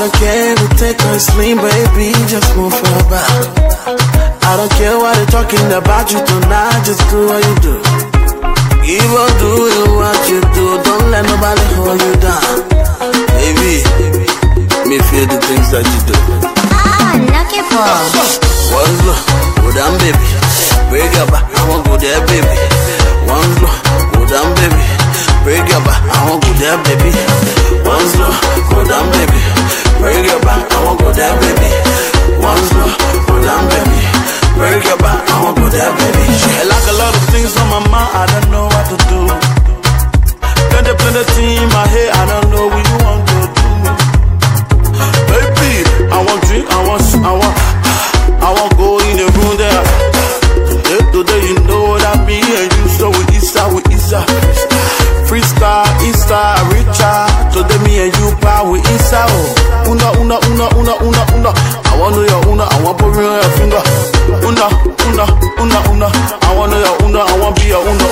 don't care to take or slim, baby, just move for a back. I don't care what they're talking about you tonight, just do what you do. Even do what you do, don't let nobody hold you down. Baby, me feel the things that you do. Lucky boy. One slow, go down, baby. Break your back, I won't go there, baby. One slow, go down, baby. Break your back, I won't go there, baby. One slow, go down, baby. Break your back, I won't go there, baby. One slow, go down, baby. Break your back, I won't go there, baby. I like a lot of things on my mind, I don't know what to do. Plenty in my head, I don't know what you want to do. Baby, I want drink, I want go in the room there. Today you know that me and you, so we Easter. Freestyle, Easter, Richard. Today me and you, pa, we Easter. Una. I want to your una, I want to put your finger. Una. I want to your una, I want to be your una.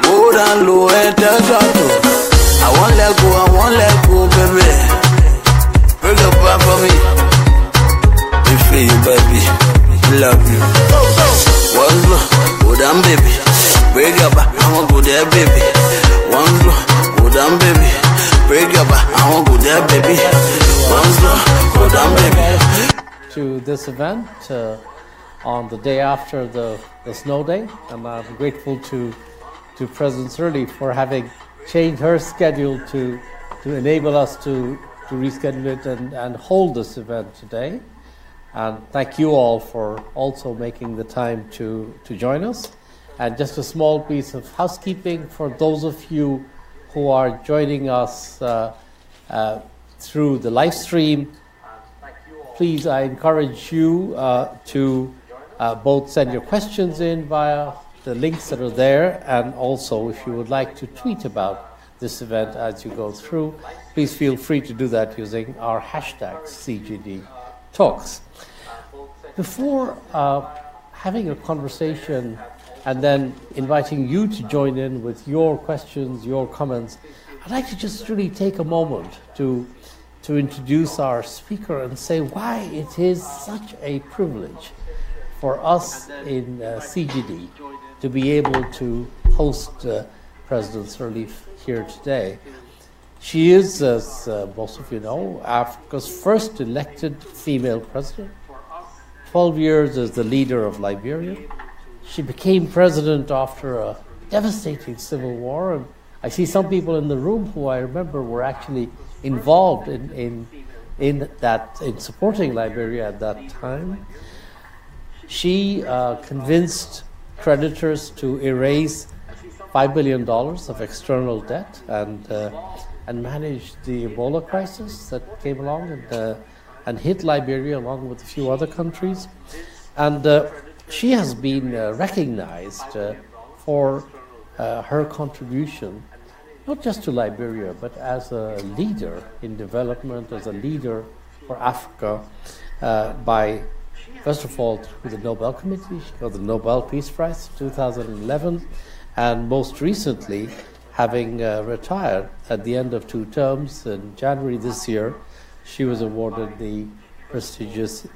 Go down low, and tell you. I won't let go, baby. Break your back for me. We feel you, baby. Love you. One slow, go down, baby. Break your back, I won't go there, baby. One slow, go down, baby. Break your back, I won't go there, baby. One slow, go down, baby. To this event on the day after the snow day, and I'm grateful to President Sirleaf for having changed her schedule to enable us to reschedule it and hold this event today. And thank you all for also making the time to join us. And just a small piece of housekeeping for those of you who are joining us through the live stream. Please, I encourage you to both send your questions in via the links that are there, and also if you would like to tweet about this event as you go through, please feel free to do that using our hashtag CGD Talks. Before having a conversation and then inviting you to join in with your questions, your comments, I'd like to just really take a moment to introduce our speaker and say why it is such a privilege for us in CGD to be able to host President Sirleaf here today. She is, as most of you know, Africa's first elected female president, 12 years as the leader of Liberia. She became president after a devastating civil war, and I see some people in the room who I remember were actually involved in supporting Liberia at that time. She convinced creditors to erase $5 billion of external debt and managed the Ebola crisis that came along and hit Liberia along with a few other countries. And she has been recognized for her contribution, not just to Liberia, but as a leader in development, as a leader for Africa, by, first of all, through the Nobel Committee. She got the Nobel Peace Prize in 2011, and most recently, having retired at the end of 2 terms in January this year, she was awarded the prestigious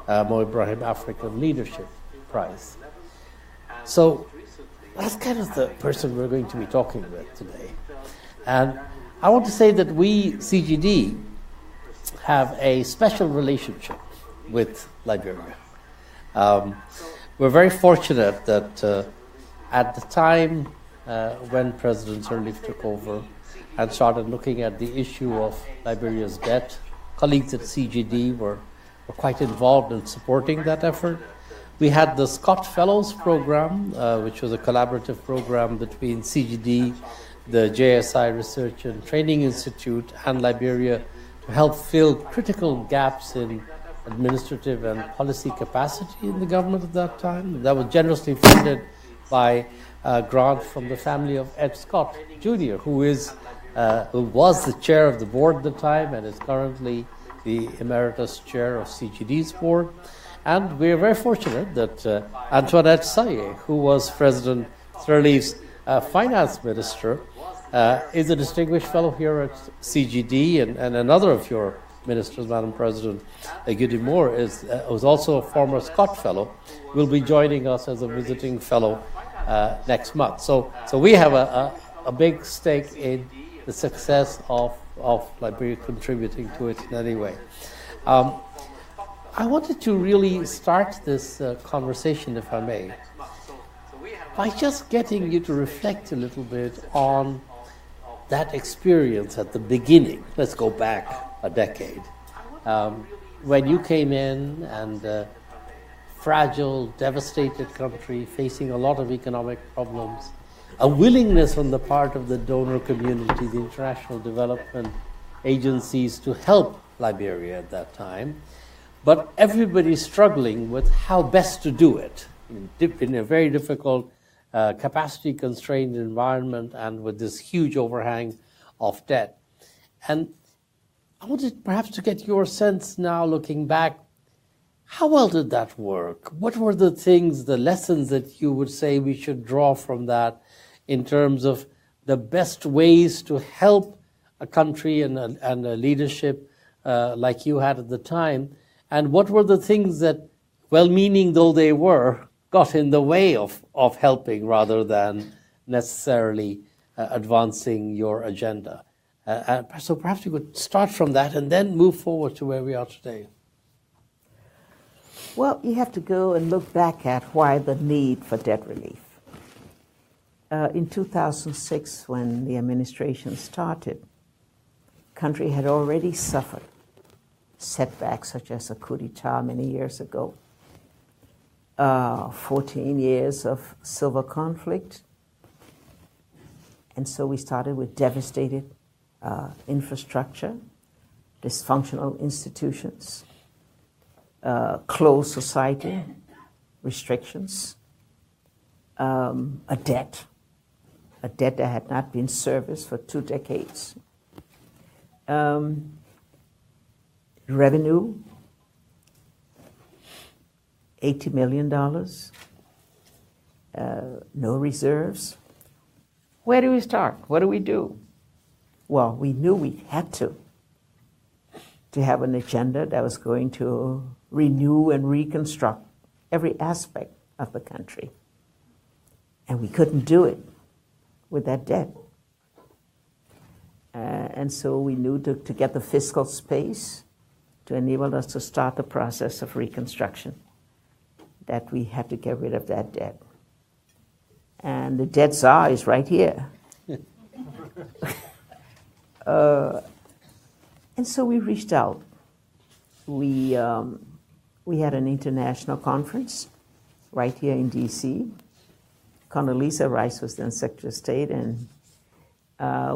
Mo Ibrahim African Leadership Prize. So that's kind of the person we're going to be talking with today. And I want to say that we, CGD, have a special relationship with Liberia. We're very fortunate that at the time when President Sirleaf took over and started looking at the issue of Liberia's debt, colleagues at CGD were quite involved in supporting that effort. We had the Scott Fellows program, which was a collaborative program between CGD, the JSI Research and Training Institute, and Liberia to help fill critical gaps in administrative and policy capacity in the government at that time. That was generously funded by a grant from the family of Ed Scott Jr., who was the chair of the board at the time and is currently the emeritus chair of CGD's board. And we are very fortunate that Antoinette Saye, who was President Sirleaf's finance minister, is a distinguished fellow here at CGD, and another of your ministers, Madam President, Gudi Moore, was also a former Scott Fellow, will be joining us as a visiting fellow next month. So we have a big stake in the success of Liberia, contributing to it in any way. I wanted to really start this conversation, if I may, by just getting you to reflect a little bit on that experience at the beginning. Let's go back a decade. When you came in and fragile, devastated country, facing a lot of economic problems, a willingness on the part of the donor community, the international development agencies to help Liberia at that time, but everybody struggling with how best to do it in a very difficult capacity-constrained environment and with this huge overhang of debt. And I wanted perhaps to get your sense now, looking back, how well did that work? What were the things, the lessons that you would say we should draw from that in terms of the best ways to help a country and a leadership like you had at the time? And what were the things that, well-meaning though they were, got in the way of helping rather than necessarily advancing your agenda? So perhaps you could start from that and then move forward to where we are today. Well, you have to go and look back at why the need for debt relief. In 2006, when the administration started, the country had already suffered setbacks such as a coup d'etat many years ago, 14 years of civil conflict. And so we started with devastated infrastructure, dysfunctional institutions, closed society, restrictions, a debt that had not been serviced for 2 decades. Revenue, $80 million, no reserves. Where do we start? What do we do? Well, we knew we had to have an agenda that was going to renew and reconstruct every aspect of the country. And we couldn't do it with that debt. And so we knew to get the fiscal space to enable us to start the process of reconstruction, that we had to get rid of that debt. And the debt czar is right here. And so we reached out. We had an international conference right here in D.C. Condoleezza Rice was then Secretary of State, and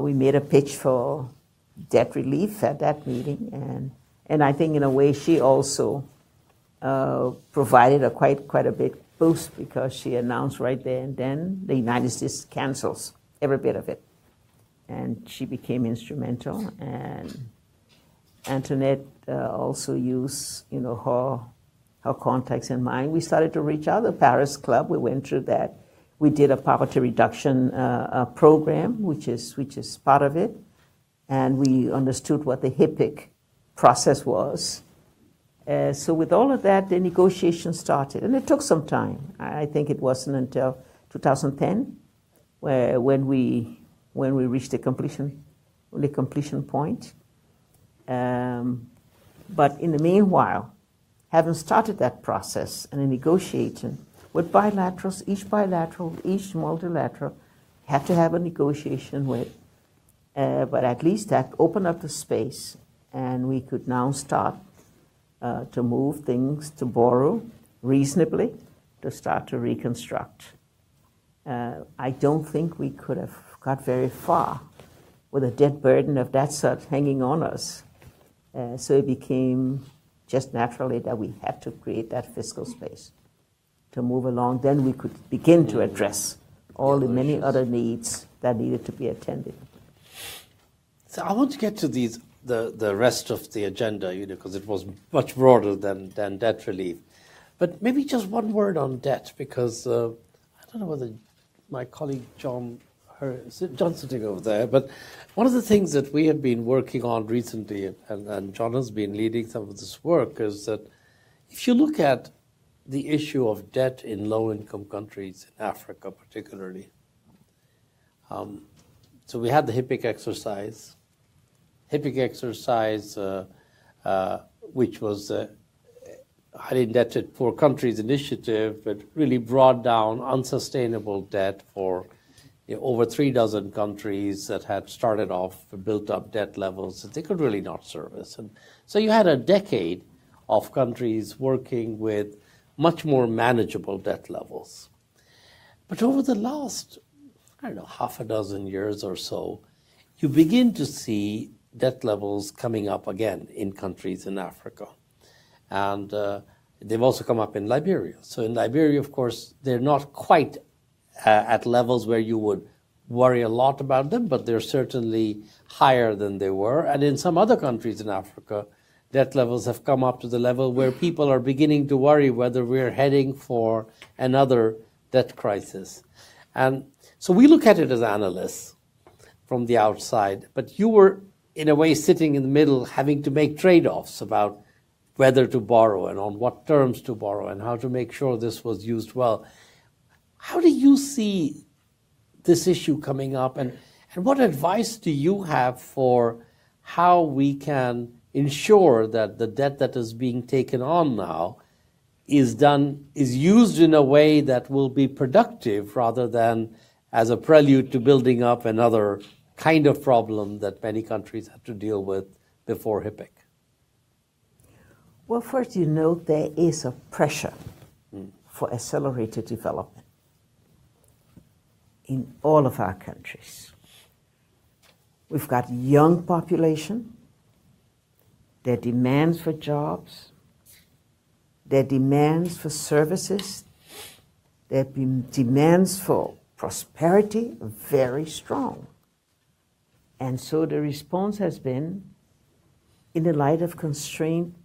we made a pitch for debt relief at that meeting. And I think in a way she also provided a quite a big boost, because she announced right there and then the United States cancels every bit of it. And she became instrumental, and Antoinette also used her contacts in mind. We started to reach out. The Paris Club, we went through that. We did a poverty reduction program, which is part of it, and we understood what the HIPIC process was. So with all of that, the negotiation started, and it took some time. I think it wasn't until 2010 when we reached the completion point. But in the meanwhile, having started that process and a negotiation with bilaterals, each multilateral, had to have a negotiation with, but at least that opened up the space, and we could now start to move things, to borrow reasonably, to start to reconstruct. I don't think we could have got very far with a debt burden of that sort hanging on us. So it became just naturally that we had to create that fiscal space to move along. Then we could begin to address all the many other needs that needed to be attended. So I want to get to the rest of the agenda, because it was much broader than debt relief. But maybe just one word on debt, because I don't know whether my colleague John John sitting over there. But one of the things that we have been working on recently, and John has been leading some of this work, is that if you look at the issue of debt in low-income countries, in Africa particularly, so we had the HIPC exercise. HIPC exercise, which was a highly indebted poor countries initiative, but really brought down unsustainable debt for over 36 countries that had started off built up debt levels that they could really not service. And so you had a decade of countries working with much more manageable debt levels. But over the last, half a dozen years or so, you begin to see debt levels coming up again in countries in Africa. And they've also come up in Liberia. So in Liberia, of course, they're not quite at levels where you would worry a lot about them, but they're certainly higher than they were. And in some other countries in Africa, debt levels have come up to the level where people are beginning to worry whether we're heading for another debt crisis. And so we look at it as analysts from the outside, but you were, in a way, sitting in the middle, having to make trade-offs about whether to borrow and on what terms to borrow and how to make sure this was used well. How do you see this issue coming up, and what advice do you have for how we can ensure that the debt that is being taken on now is used in a way that will be productive rather than as a prelude to building up another kind of problem that many countries had to deal with before HIPC? Well, first, there is a pressure for accelerated development in all of our countries. We've got young population, their demands for jobs, their demands for services, their demands for prosperity are very strong. And so the response has been, in the light of constrained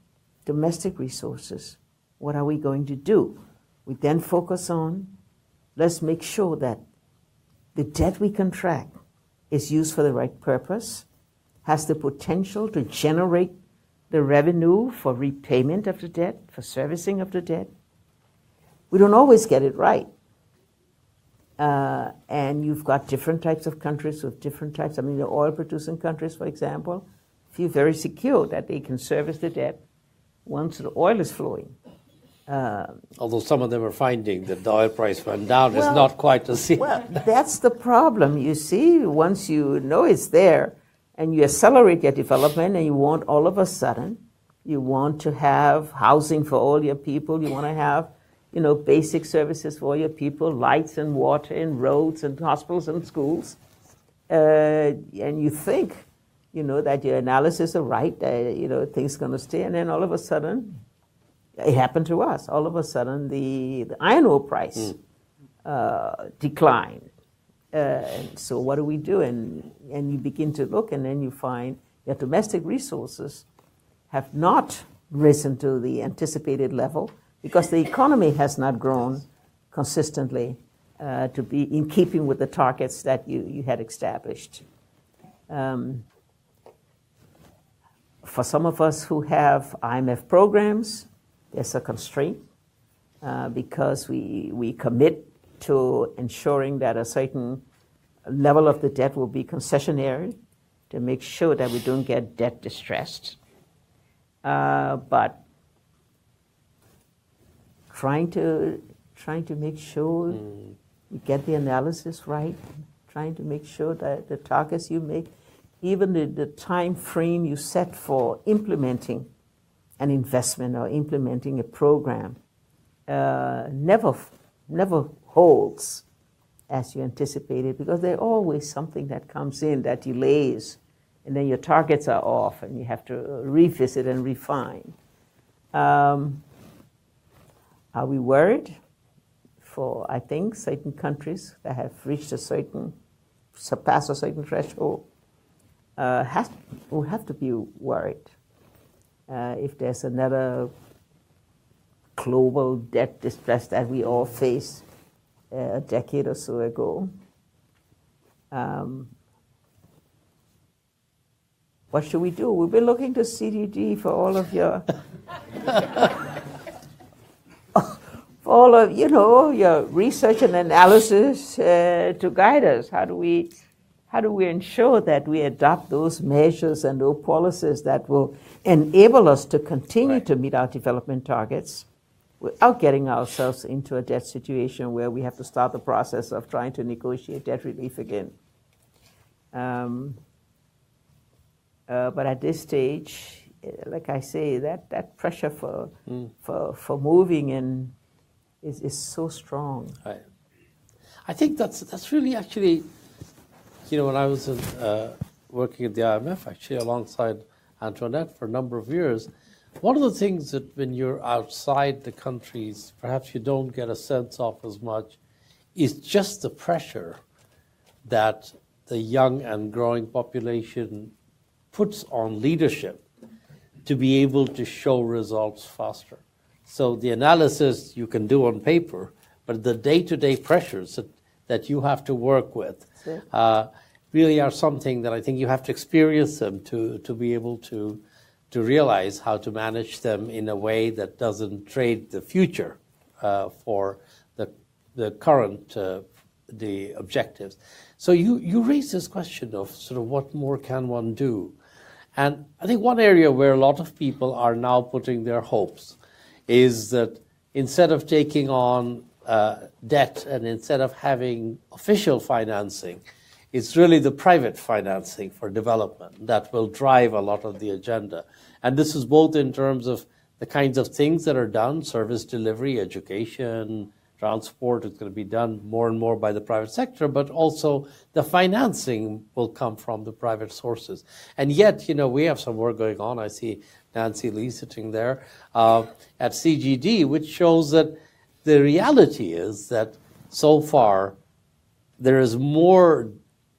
domestic resources, what are we going to do? We then focus on, let's make sure that the debt we contract is used for the right purpose, has the potential to generate the revenue for repayment of the debt, for servicing of the debt. We don't always get it right. And you've got different types of countries with different types. The oil-producing countries, for example, feel very secure that they can service the debt once the oil is flowing. Although some of them are finding that the oil price went down, it's not quite the same. Well, that's the problem, you see. Once you know it's there and you accelerate your development and you want all of a sudden, you want to have housing for all your people, you want to have basic services for all your people, lights and water and roads and hospitals and schools, and you think, that your analysis are right, things are going to stay, and then all of a sudden, it happened to us. All of a sudden, the iron ore price declined. And so what do we do? And you begin to look, and then you find that domestic resources have not risen to the anticipated level because the economy has not grown consistently to be in keeping with the targets that you had established. For some of us who have IMF programs, there's a constraint because we commit to ensuring that a certain level of the debt will be concessionary to make sure that we don't get debt distressed. But trying to make sure you get the analysis right, trying to make sure that the targets you make, even the time frame you set for implementing an investment or implementing a program never holds as you anticipated, because there's always something that comes in that delays, and then your targets are off and you have to revisit and refine. Are we worried? For, I think, certain countries that have reached surpassed a certain threshold, will have to be worried. If there's another global debt distress that we all faced a decade or so ago, What should we do? We've been looking to CDD for all of your, for all of, your research and analysis to guide us. How do we ensure that we adopt those measures and those policies that will enable us to continue to meet our development targets without getting ourselves into a debt situation where we have to start the process of trying to negotiate debt relief again? But at this stage, like I say, that pressure for moving in is so strong. Right. I think that's really actually, when I was working at the IMF, actually alongside Antoinette for a number of years, one of the things that when you're outside the countries, perhaps you don't get a sense of as much, is just the pressure that the young and growing population puts on leadership to be able to show results faster. So the analysis you can do on paper, but the day-to-day pressures that you have to work with really are something that I think you have to experience them to be able to realize how to manage them in a way that doesn't trade the future for the current the objectives. So you raised this question of sort of what more can one do? And I think one area where a lot of people are now putting their hopes is that instead of taking on debt and instead of having official financing, it's really the private financing for development that will drive a lot of the agenda. And this is both in terms of the kinds of things that are done, service delivery, education, transport is going to be done more and more by the private sector, but also the financing will come from the private sources. And yet, we have some work going on. I see Nancy Lee sitting there at CGD, which shows that the reality is that so far there is more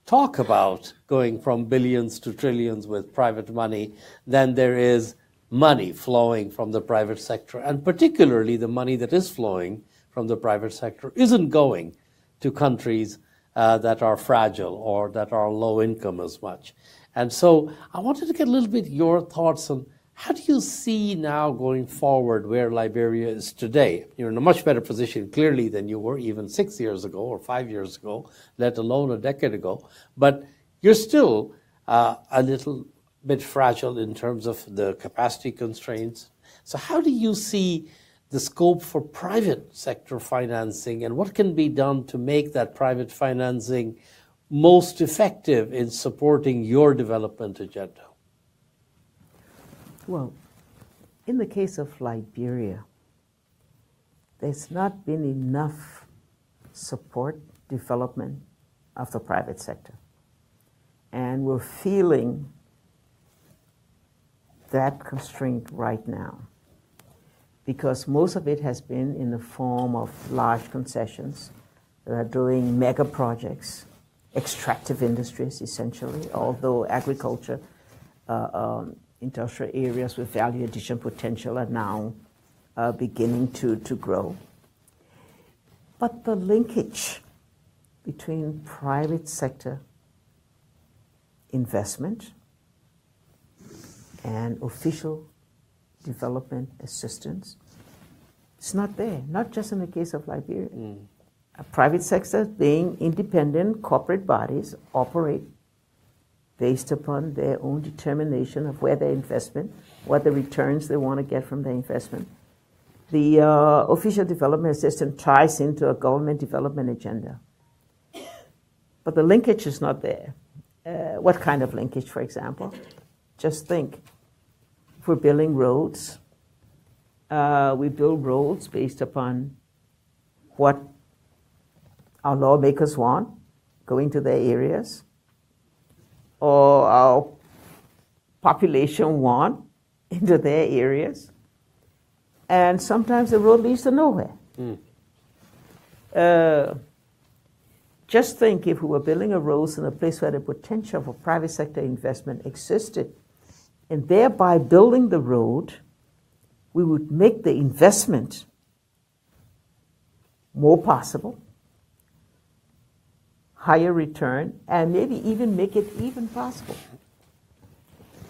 talk about going from billions to trillions with private money than there is money flowing from the private sector. And particularly the money that is flowing from the private sector isn't going to countries that are fragile or that are low income as much. And so I wanted to get a little bit your thoughts on how do you see now going forward where Liberia is today? You're in a much better position clearly than you were even 6 years ago or 5 years ago, let alone a decade ago. But you're still a little bit fragile in terms of the capacity constraints. So how do you see the scope for private sector financing and what can be done to make that private financing most effective in supporting your development agenda? Well, in the case of Liberia, there's not been enough support, development of the private sector. And we're feeling that constraint right now, because most of it has been in the form of large concessions that are doing mega projects, extractive industries essentially, although agriculture, industrial areas with value addition potential are now beginning to grow. But the linkage between private sector investment and official development assistance, it's not there, not just in the case of Liberia. Private sector, being independent corporate bodies, operate based upon their own determination of where their investment, what the returns they want to get from their investment. The official development assistance ties into a government development agenda. But the linkage is not there. What kind of linkage, for example? Just think. If we're building roads, we build roads based upon what our lawmakers want, going to their areas, or our population want into their areas. And sometimes the road leads to nowhere. Just think if we were building a road in a place where the potential for private sector investment existed, and thereby building the road, we would make the investment more possible, higher return, and maybe even make it even possible.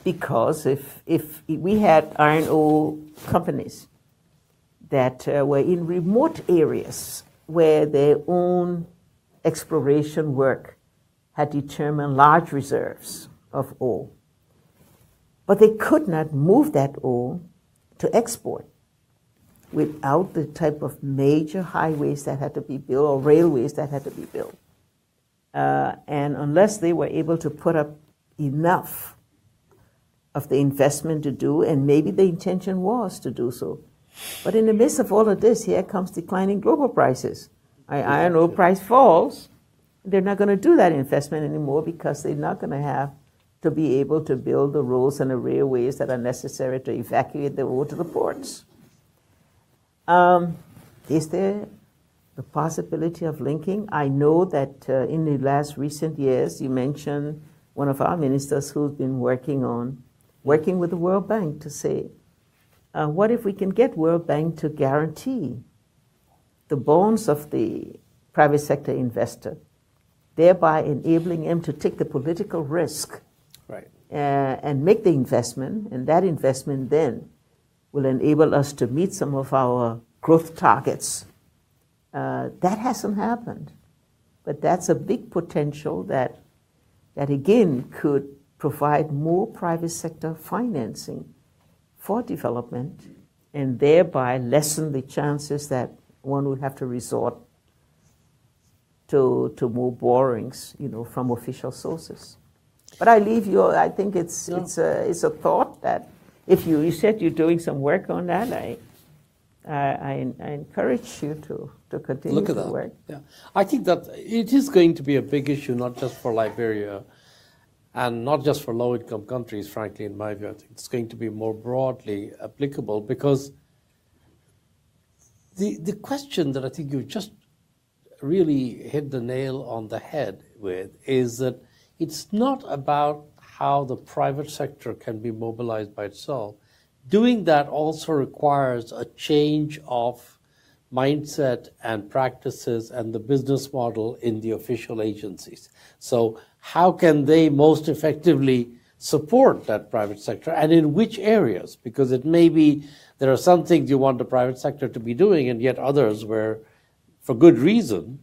Because if we had iron ore companies that were in remote areas where their own exploration work had determined large reserves of ore, but they could not move that ore to export without the type of major highways that had to be built or railways that had to be built. And unless they were able to put up enough of the investment to do, and maybe the intention was to do so. But in the midst of all of this, here comes declining global prices. Iron ore price falls. They're not going to do that investment anymore because they're not going to have to be able to build the roads and the railways that are necessary to evacuate the ore to the ports. Is there the possibility of linking? I know that in the last recent years, you mentioned one of our ministers who's been working with the World Bank to say, what if we can get World Bank to guarantee the bonds of the private sector investor, thereby enabling him to take the political risk and make the investment, and that investment then will enable us to meet some of our growth targets. That hasn't happened, but that's a big potential that again could provide more private sector financing for development and thereby lessen the chances that one would have to resort to more borrowings, from official sources. But I leave you. I think it's a thought that if you said you're doing some work on that, I encourage you to continue Look at to that. work. Yeah, I think that it is going to be a big issue, not just for Liberia, and not just for low-income countries. Frankly, in my view, I think it's going to be more broadly applicable because the question that I think you just really hit the nail on the head with is that it's not about how the private sector can be mobilized by itself. Doing that also requires a change of mindset and practices and the business model in the official agencies. So how can they most effectively support that private sector, and in which areas? Because it may be there are some things you want the private sector to be doing, and yet others where, for good reason,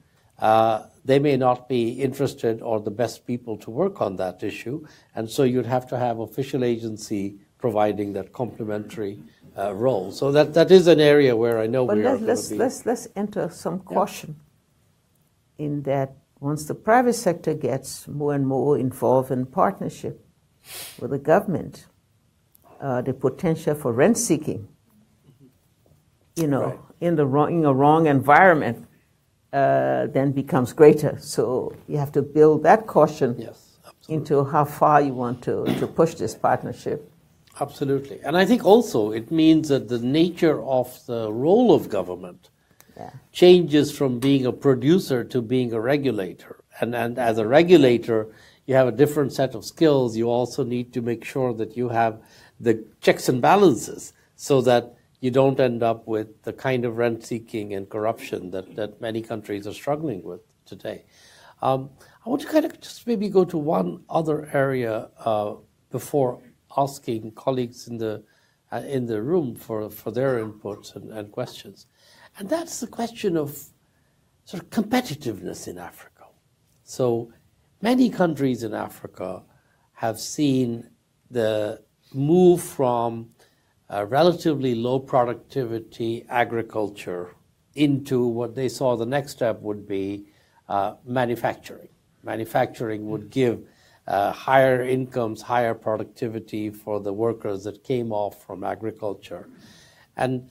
they may not be interested or the best people to work on that issue. And so you'd have to have official agency providing that complementary role. So that is an area where I know we are going to be. Let's enter some caution in that once the private sector gets more and more involved in partnership with the government, the potential for rent seeking, in a wrong environment, then becomes greater. So you have to build that caution into how far you want to push this partnership. Absolutely. And I think also it means that the nature of the role of government changes from being a producer to being a regulator. And as a regulator, you have a different set of skills. You also need to make sure that you have the checks and balances so that you don't end up with the kind of rent-seeking and corruption that many countries are struggling with today. I want to kind of just maybe go to one other area before asking colleagues in the room for their inputs and questions. And that's the question of sort of competitiveness in Africa. So many countries in Africa have seen the move from relatively low productivity agriculture into what they saw the next step would be manufacturing. Manufacturing would give higher incomes, higher productivity for the workers that came off from agriculture. And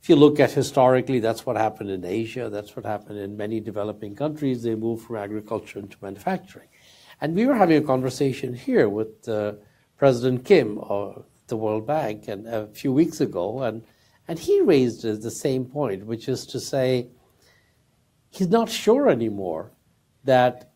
if you look at historically, that's what happened in Asia, that's what happened in many developing countries. They moved from agriculture into manufacturing. And we were having a conversation here with President Kim of the World Bank and a few weeks ago, and he raised the same point, which is to say he's not sure anymore that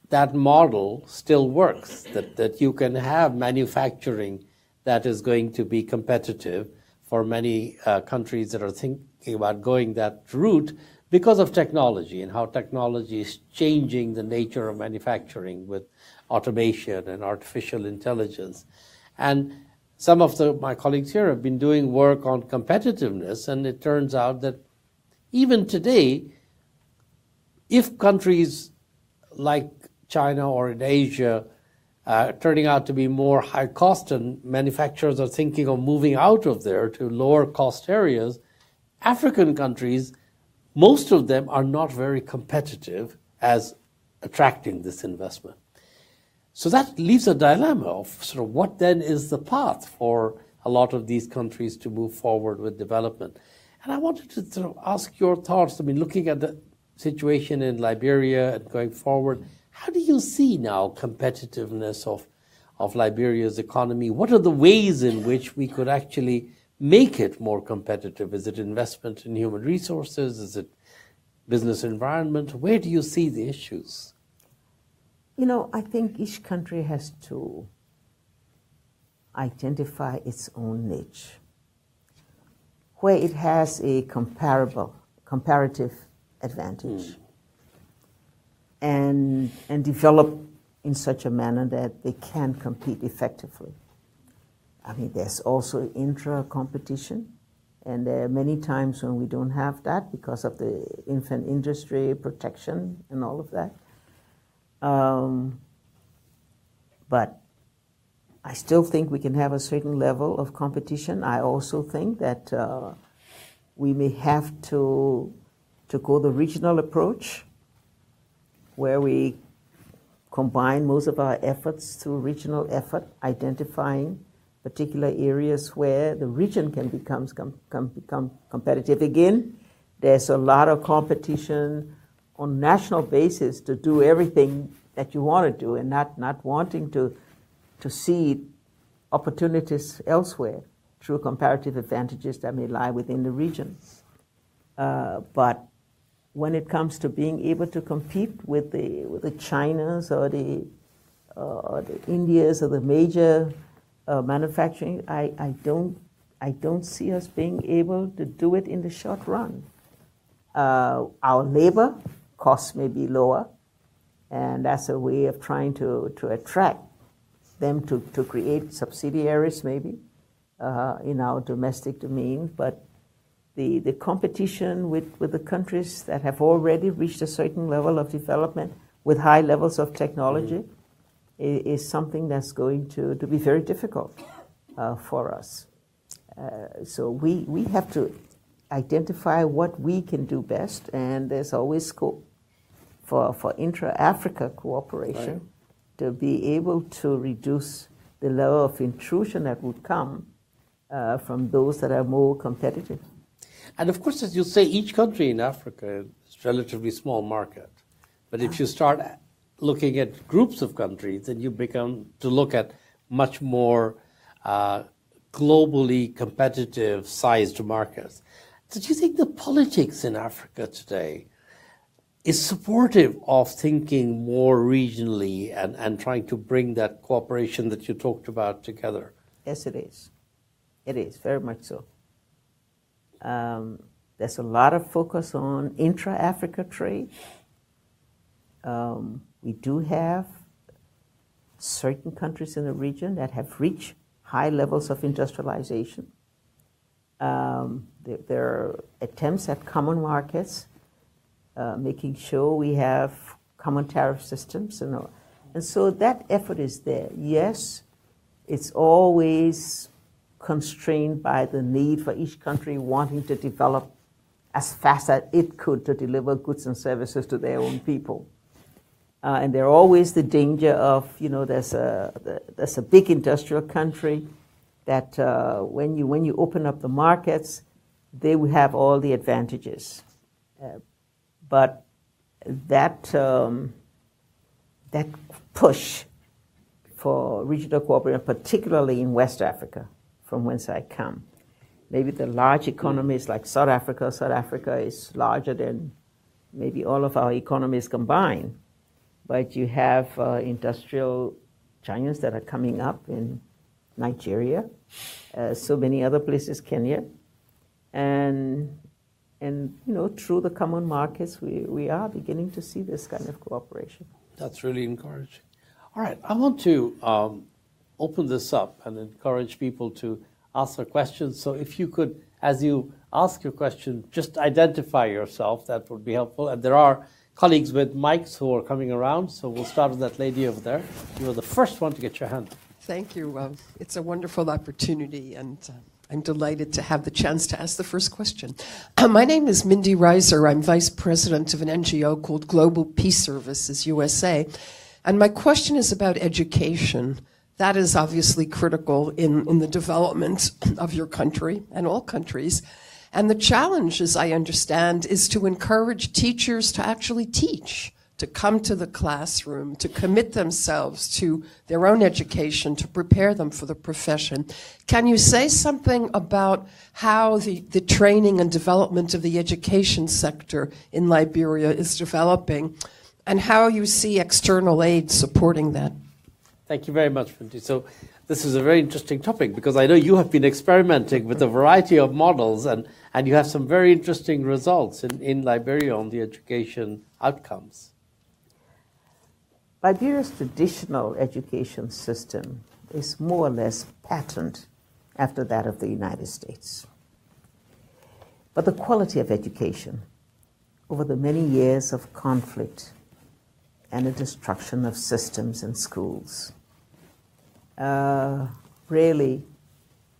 that model still works, that you can have manufacturing that is going to be competitive for many countries that are thinking about going that route, because of technology and how technology is changing the nature of manufacturing with automation and artificial intelligence. And some of my colleagues here have been doing work on competitiveness, and it turns out that even today, if countries like China or in Asia turning out to be more high cost and manufacturers are thinking of moving out of there to lower cost areas, African countries, most of them are not very competitive as attracting this investment. So that leaves a dilemma of sort of what then is the path for a lot of these countries to move forward with development. And I wanted to sort of ask your thoughts. I mean, looking at the situation in Liberia and going forward, how do you see now competitiveness of Liberia's economy? What are the ways in which we could actually make it more competitive? Is it investment in human resources? Is it business environment? Where do you see the issues? You know, I think each country has to identify its own niche, where it has a comparative advantage, and develop in such a manner that they can compete effectively. I mean, there's also intra-competition, and there are many times when we don't have that because of the infant industry protection and all of that. But I still think we can have a certain level of competition. I also think that we may have to go the regional approach, where we combine most of our efforts through regional effort, identifying particular areas where the region can become competitive. Again, there's a lot of competition on national basis to do everything that you want to do and not wanting to see opportunities elsewhere through comparative advantages that may lie within the region. But when it comes to being able to compete with the Chinas or the Indias or the major manufacturing, I don't see us being able to do it in the short run. Our labor costs may be lower, and that's a way of trying to attract them to create subsidiaries maybe in our domestic domain. But the competition with the countries that have already reached a certain level of development with high levels of technology is something that's going to be very difficult for us. So we have to identify what we can do best, and there's always scope for intra-Africa cooperation to be able to reduce the level of intrusion that would come from those that are more competitive. And of course, as you say, each country in Africa is a relatively small market. But if you start looking at groups of countries, then you become to look at much more globally competitive sized markets. So do you think the politics in Africa today is supportive of thinking more regionally and trying to bring that cooperation that you talked about together? Yes, it is. It is, very much so. There's a lot of focus on intra-Africa trade. We do have certain countries in the region that have reached high levels of industrialization. There are attempts at common markets, making sure we have common tariff systems. And so that effort is there. Yes, it's always constrained by the need for each country wanting to develop as fast as it could to deliver goods and services to their own people. And there's always the danger of, there's a big industrial country that when you open up the markets, they will have all the advantages. But that push for regional cooperation, particularly in West Africa, from whence I come, maybe the large economies like South Africa. South Africa is larger than maybe all of our economies combined. But you have industrial giants that are coming up in Nigeria, so many other places, Kenya. And And through the common markets, we are beginning to see this kind of cooperation. That's really encouraging. All right, I want to open this up and encourage people to ask their questions. So if you could, as you ask your question, just identify yourself, that would be helpful. And there are colleagues with mics who are coming around, so we'll start with that lady over there. You were the first one to get your hand up. Thank you. It's a wonderful opportunity, and I'm delighted to have the chance to ask the first question. My name is Mindy Reiser. I'm vice president of an NGO called Global Peace Services USA. And my question is about education. That is obviously critical in the development of your country and all countries. And the challenge, as I understand, is to encourage teachers to actually teach, to come to the classroom, to commit themselves to their own education, to prepare them for the profession. Can you say something about how the training and development of the education sector in Liberia is developing, and how you see external aid supporting that? Thank you very much, Mindy. So this is a very interesting topic, because I know you have been experimenting with a variety of models, and you have some very interesting results in Liberia on the education outcomes. Liberia's traditional education system is more or less patterned after that of the United States. But the quality of education over the many years of conflict and the destruction of systems and schools really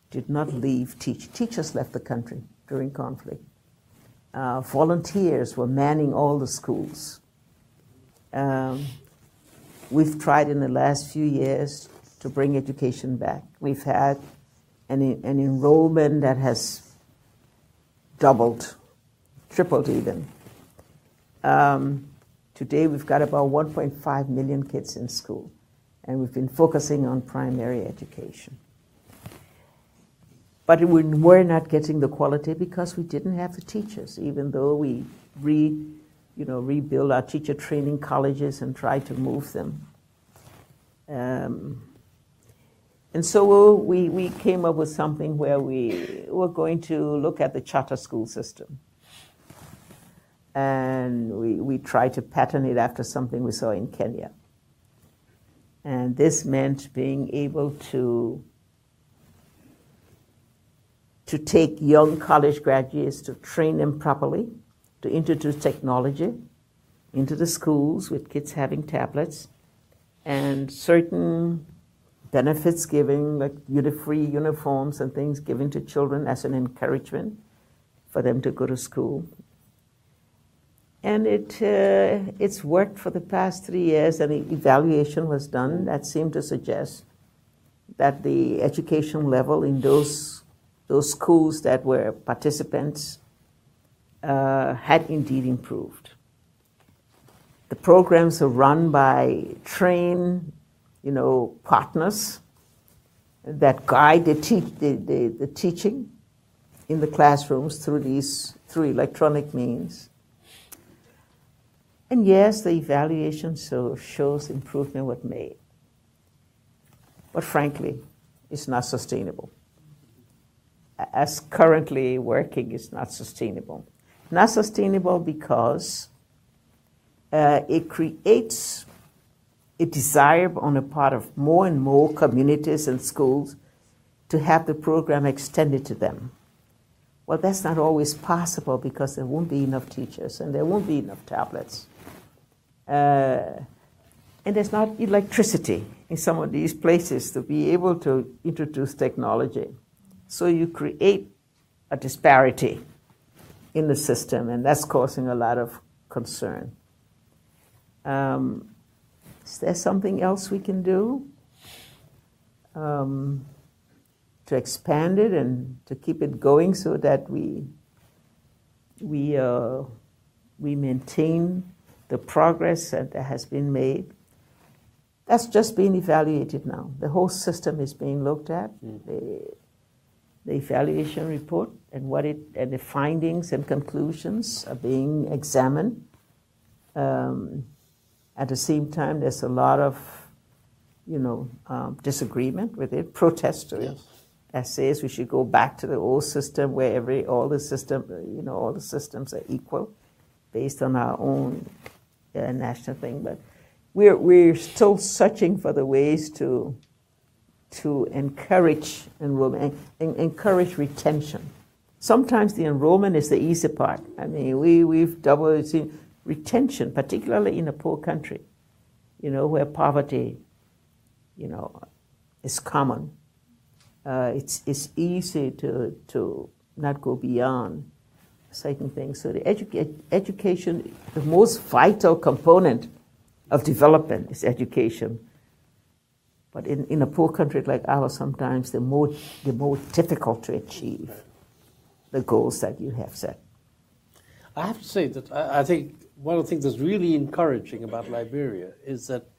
did not leave teachers left the country during conflict. Volunteers were manning all the schools. We've tried in the last few years to bring education back. We've had an enrollment that has doubled, tripled even. Today we've got about 1.5 million kids in school, and we've been focusing on primary education. But we were not getting the quality because we didn't have the teachers, even though we rebuild our teacher training colleges and try to move them. And so we came up with something where we were going to look at the charter school system. And we tried to pattern it after something we saw in Kenya. And this meant being able to take young college graduates, to train them properly, to introduce technology into the schools with kids having tablets, and certain benefits given, like free uniforms and things given to children as an encouragement for them to go to school. And it's worked for the past 3 years, and an evaluation was done that seemed to suggest that the education level in those schools that were participants had indeed improved. The programs are run by trained, partners that guide the teaching in the classrooms through electronic means. And yes, the evaluation shows improvement was made. But frankly, it's not sustainable. As currently working, it's not sustainable. Not sustainable because it creates a desire on the part of more and more communities and schools to have the program extended to them. Well, that's not always possible because there won't be enough teachers and there won't be enough tablets. And there's not electricity in some of these places to be able to introduce technology. So you create a disparity in the system, and that's causing a lot of concern. Is there something else we can do to expand it and to keep it going so that we maintain the progress that has been made? That's just being evaluated now. The whole system is being looked at. The evaluation report and the findings and conclusions are being examined. At the same time, there's a lot of, disagreement with it, protest to it. Yes. that says we should go back to the old system where all the systems are equal based on our own national thing. But we're still searching for the ways to encourage enrollment and encourage retention. Sometimes the enrollment is the easy part. I mean, we've doubled seen retention, particularly in a poor country, where poverty, is common. It's easy to not go beyond certain things. So the education, the most vital component of development is education. But in a poor country like ours, sometimes the more difficult to achieve the goals that you have set. I have to say that I think one of the things that's really encouraging about Liberia is that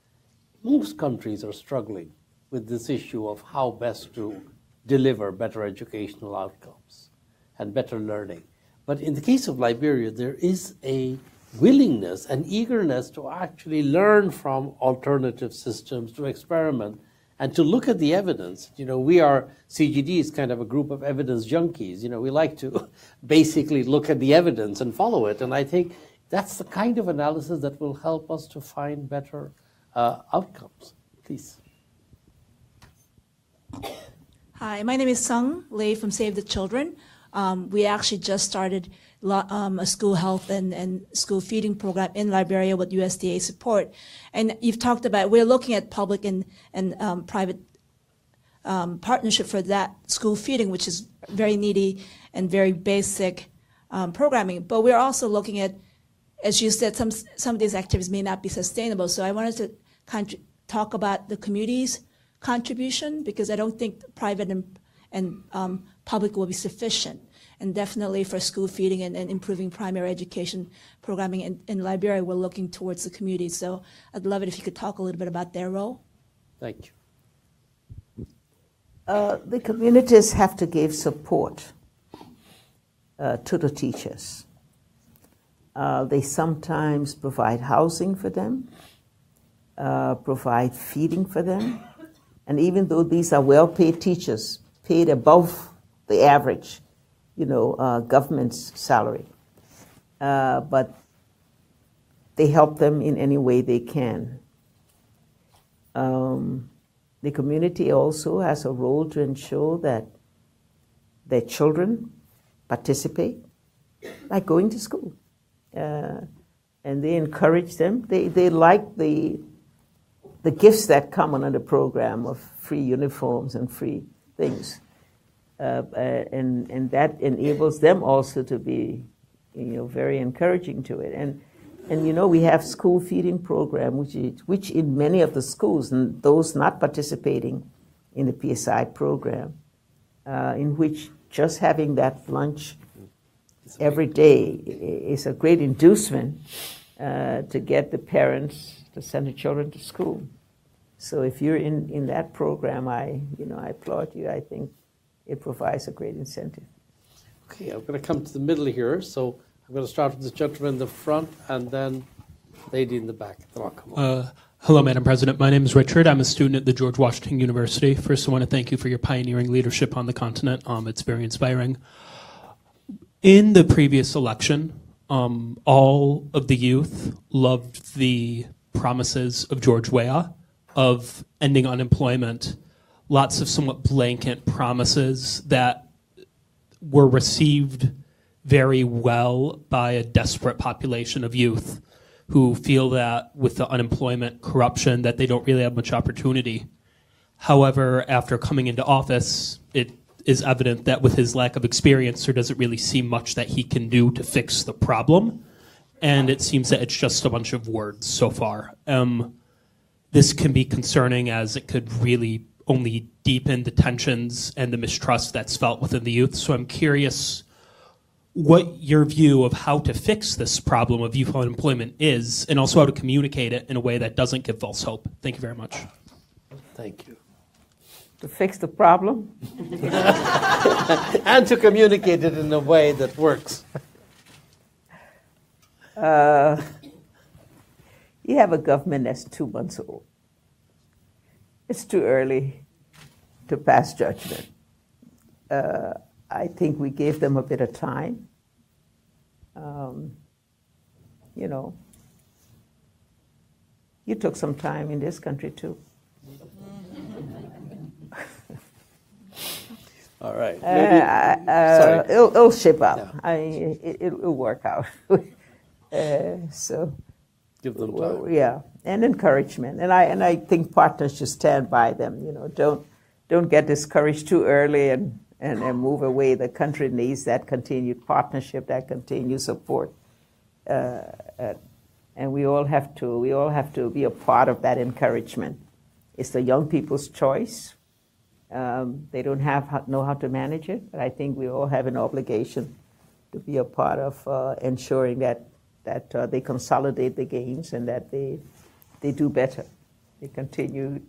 most countries are struggling with this issue of how best to deliver better educational outcomes and better learning. But in the case of Liberia, there is a willingness and eagerness to actually learn from alternative systems, to experiment, and to look at the evidence. CGD is kind of a group of evidence junkies. We like to basically look at the evidence and follow it. And I think that's the kind of analysis that will help us to find better outcomes. Please. Hi, my name is Sung Lei from Save the Children. We actually just started a school health and school feeding program in Liberia with USDA support. And you've talked about, we're looking at public and private partnership for that school feeding, which is very needy and very basic programming. But we're also looking at, as you said, some of these activities may not be sustainable. So I wanted to talk about the community's contribution, because I don't think private and public will be sufficient. And definitely for school feeding and improving primary education programming in Liberia, we're looking towards the community. So I'd love it if you could talk a little bit about their role. Thank you. The communities have to give support to the teachers. They sometimes provide housing for them, provide feeding for them. And even though these are well-paid teachers, paid above the average, government's salary, but they help them in any way they can. The community also has a role to ensure that their children participate, like going to school. And they encourage them. They like the gifts that come under the program of free uniforms and free things. And that enables them also to be, very encouraging to it. And we have school feeding program, which in many of the schools, and those not participating in the PSI program, in which just having that lunch every day is a great inducement to get the parents to send the children to school. So if you're in that program, I applaud you. I think it provides a great incentive. Okay, I'm going to come to the middle here. So I'm going to start with this gentleman in the front and then lady in the back. Then I'll come on. Hello, Madam President. My name is Richard. I'm a student at the George Washington University. First, I want to thank you for your pioneering leadership on the continent. It's very inspiring. In the previous election, all of the youth loved the promises of George Weah of ending unemployment. Lots of somewhat blanket promises that were received very well by a desperate population of youth who feel that with the unemployment, corruption, that they don't really have much opportunity. However, after coming into office, it is evident that with his lack of experience, there doesn't really seem much that he can do to fix the problem. And it seems that it's just a bunch of words so far. This can be concerning, as it could really only deepen the tensions and the mistrust that's felt within the youth. So I'm curious what your view of how to fix this problem of youth unemployment is, and also how to communicate it in a way that doesn't give false hope. Thank you very much. Thank you. To fix the problem? And to communicate it in a way that works. You have a government that's 2 months old. It's too early to pass judgment. I think we gave them a bit of time. You know, you took some time in this country too. All right. Sorry. It'll shape up. Yeah. It'll work out. So, Give them time. yeah, and encouragement, and I think partners should stand by them. You know, don't get discouraged too early and move away. The country needs that continued partnership, that continued support, and we all have to be a part of that encouragement. It's the young people's choice. They don't know how to manage it, but I think we all have an obligation to be a part of ensuring that they consolidate the gains and that they do better. They continue,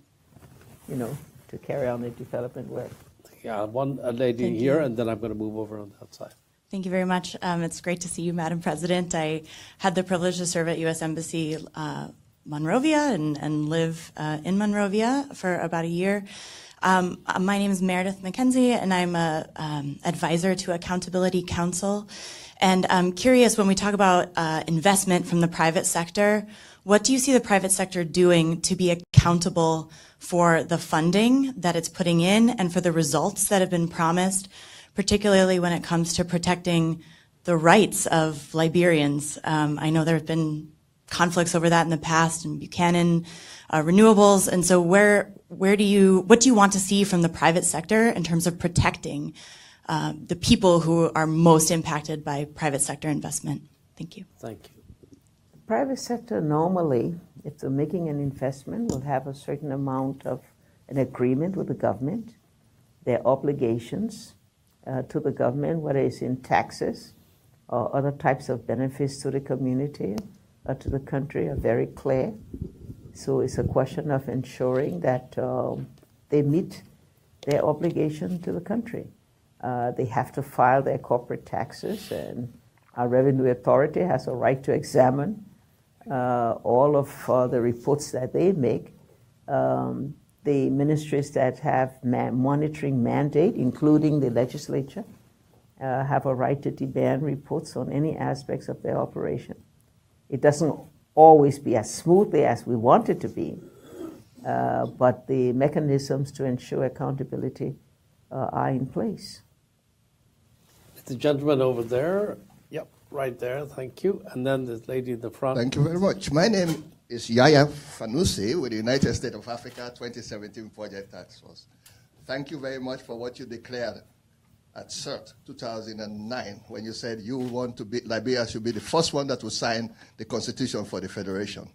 you know, to carry on the development work. Yeah, one lady Thank here, you. and then I'm going to move over on that side. Thank you very much. It's great to see you, Madam President. I had the privilege to serve at U.S. Embassy Monrovia and live in Monrovia for about a year. My name is Meredith McKenzie, and I'm an advisor to Accountability Council. And I'm curious, when we talk about investment from the private sector, what do you see the private sector doing to be accountable for the funding that it's putting in and for the results that have been promised, particularly when it comes to protecting the rights of Liberians? I know there have been conflicts over that in the past, and Buchanan renewables. And so what do you want to see from the private sector in terms of protecting the people who are most impacted by private sector investment? Thank you. Thank you. Private sector normally, if they're making an investment, will have a certain amount of an agreement with the government. Their obligations to the government, whether it's in taxes or other types of benefits to the community or to the country, are very clear. So it's a question of ensuring that they meet their obligation to the country. They have to file their corporate taxes, and our revenue authority has a right to examine all of the reports that they make. The ministries that have monitoring mandate, including the legislature, have a right to demand reports on any aspects of their operation. It doesn't always be as smoothly as we want it to be, but the mechanisms to ensure accountability are in place. The gentleman over there. Yep, right there. Thank you. And then this lady in the front. Thank you very much. My name is Yaya Fanusi with the United States of Africa 2017 Project Task Force. Thank you very much for what you declared at CERT 2009 when you said you want to be, Liberia should be the first one that will sign the Constitution for the Federation.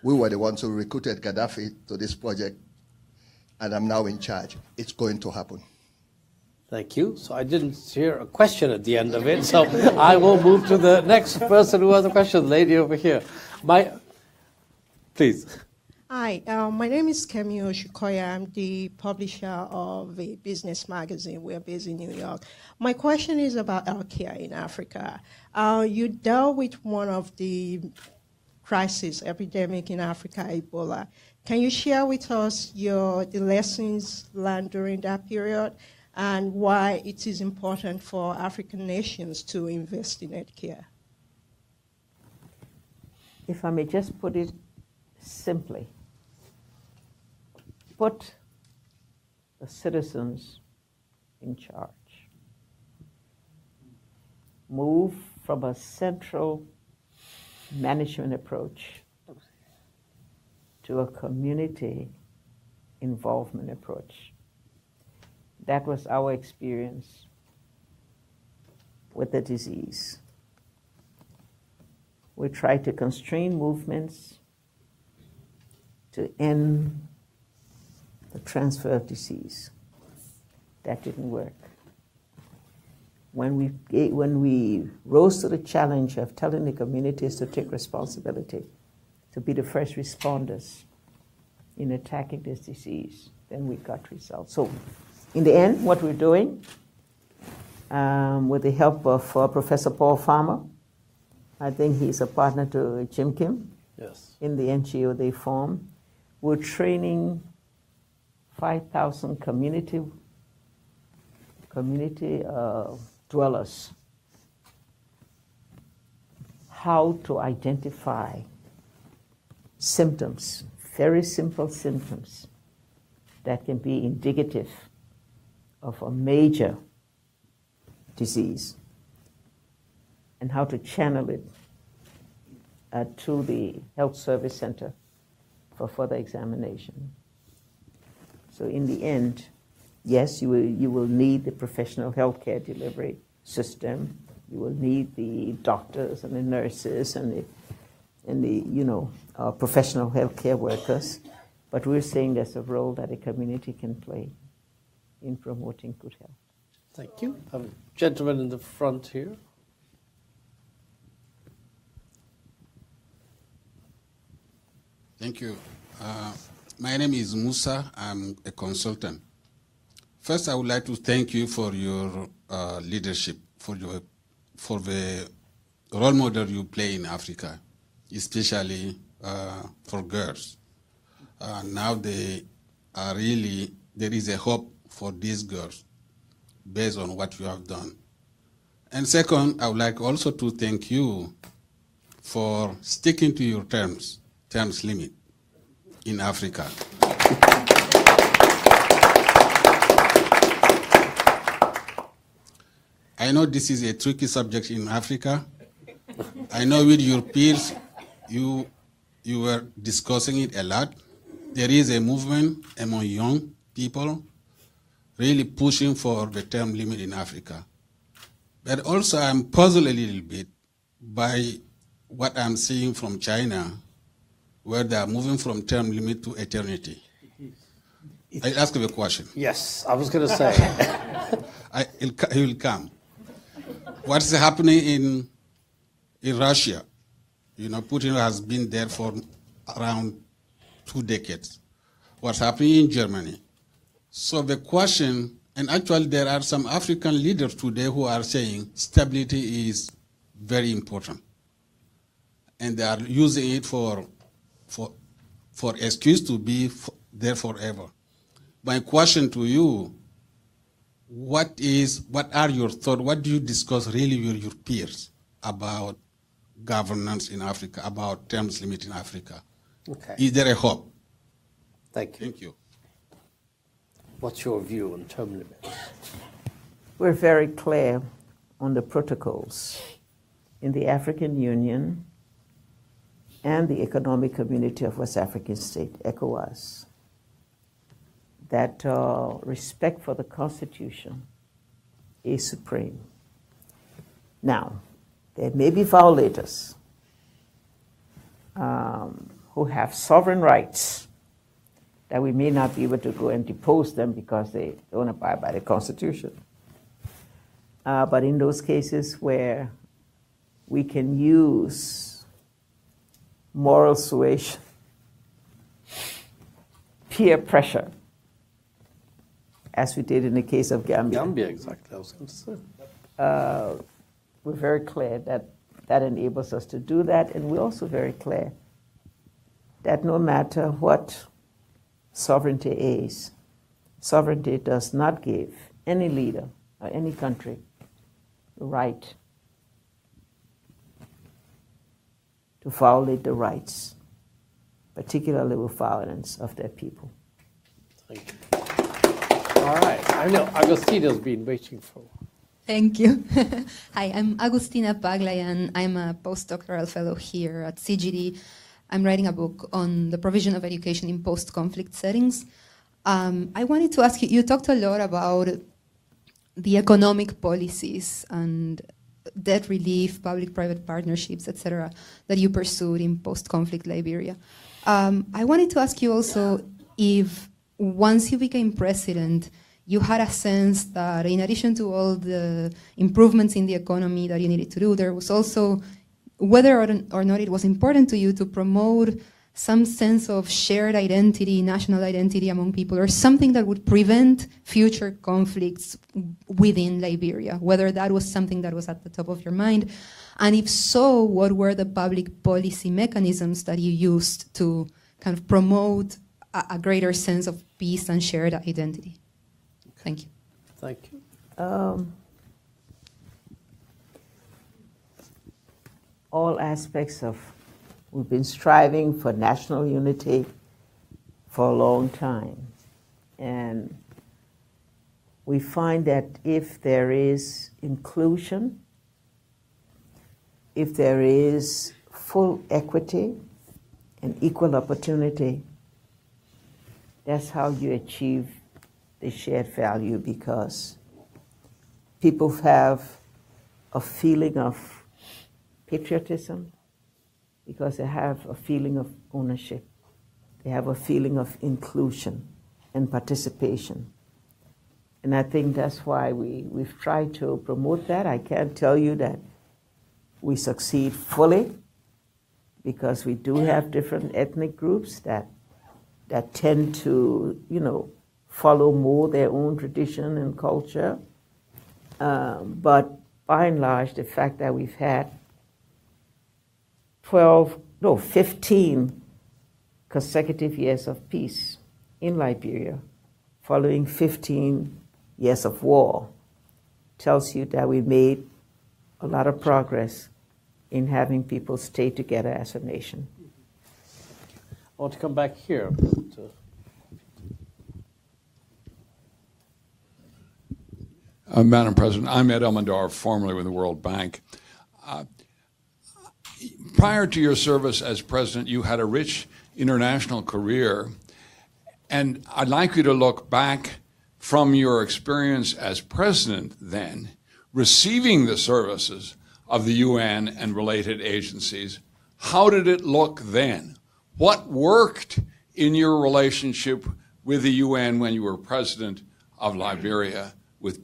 We were the ones who recruited Gaddafi to this project, and I'm now in charge. It's going to happen. Thank you. So I didn't hear a question at the end of it, so I will move to the next person who has a question. Lady over here. Please. Hi, my name is Kemi Oshikoya. I'm the publisher of a business magazine. We're based in New York. My question is about healthcare in Africa. You dealt with one of the crisis epidemic in Africa, Ebola. Can you share with us the lessons learned during that period and why it is important for African nations to invest in healthcare? If I may just put it simply, put the citizens in charge. Move from a central management approach to a community involvement approach. That was our experience with the disease. We tried to constrain movements to end the transfer of disease. That didn't work. When we rose to the challenge of telling the communities to take responsibility, to be the first responders in attacking this disease, then we got results. So in the end, what we're doing, with the help of Professor Paul Farmer, I think he's a partner to Jim Kim, Yes. in the NGO they form, we're training 5,000 community community dwellers how to identify symptoms, very simple symptoms that can be indicative of a major disease, and how to channel it to the health service center for further examination. So in the end, yes, you will need the professional healthcare delivery system. You will need the doctors and the nurses and the professional healthcare workers. But we're saying there's a role that a community can play in promoting good health. Thank you. A gentleman in the front here. Thank you. My name is Musa. I'm a consultant. First, I would like to thank you for your leadership, for the role model you play in Africa, especially for girls. Now there is a hope for these girls based on what you have done. And second, I would like also to thank you for sticking to your terms limit in Africa. I know this is a tricky subject in Africa. I know with your peers, you were discussing it a lot. There is a movement among young people really pushing for the term limit in Africa. But also I'm puzzled a little bit by what I'm seeing from China, where they are moving from term limit to eternity. I ask you a question. Yes, I was going to say. He will come. What's happening in Russia? Putin has been there for around 2 decades. What's happening in Germany? So the question, and actually there are some African leaders today who are saying stability is very important. And they are using it for excuse to be there forever. My question to you, what are your thoughts? What do you discuss really with your peers about governance in Africa, about terms limit in Africa? Okay. Is there a hope? Thank you. Thank you. What's your view on term limits? We're very clear on the protocols in the African Union and the Economic Community of West African States, ECOWAS, that respect for the Constitution is supreme. Now, there may be violators who have sovereign rights that we may not be able to go and depose them because they don't abide by the Constitution. But in those cases where we can use moral suasion, peer pressure, as we did in the case of Gambia. Gambia, exactly. I was going to say. We're very clear that enables us to do that, and we're also very clear that no matter what sovereignty is, sovereignty does not give any leader or any country the right to violate the rights, particularly with violence, of their people. Thank you. All right. I know Agostina's been waiting for. Thank you. Hi, I'm Agustina Paglayan. I'm a postdoctoral fellow here at CGD. I'm writing a book on the provision of education in post-conflict settings. I wanted to ask you, you talked a lot about the economic policies and debt relief, public-private partnerships, etc., that you pursued in post-conflict Liberia. I wanted to ask you also if once you became president, you had a sense that in addition to all the improvements in the economy that you needed to do, there was also whether or not it was important to you to promote some sense of shared identity, national identity among people, or something that would prevent future conflicts within Liberia, whether that was something that was at the top of your mind. And if so, what were the public policy mechanisms that you used to kind of promote a greater sense of peace and shared identity? Thank you. Thank you. All aspects of, we've been striving for national unity for a long time. And we find that if there is inclusion, if there is full equity and equal opportunity, that's how you achieve the shared value, because people have a feeling of patriotism, because they have a feeling of ownership. They have a feeling of inclusion and participation. And I think that's why we've tried to promote that. I can't tell you that we succeed fully, because we do have different ethnic groups that tend to, follow more their own tradition and culture. But by and large, the fact that we've had 15 consecutive years of peace in Liberia, following 15 years of war, tells you that we made a lot of progress in having people stay together as a nation. I want to come back here. Madam President, I'm Ed Elmendorf, formerly with the World Bank. Prior to your service as president, you had a rich international career, and I'd like you to look back from your experience as president then, receiving the services of the UN and related agencies. How did it look then? What worked in your relationship with the UN when you were president of Liberia with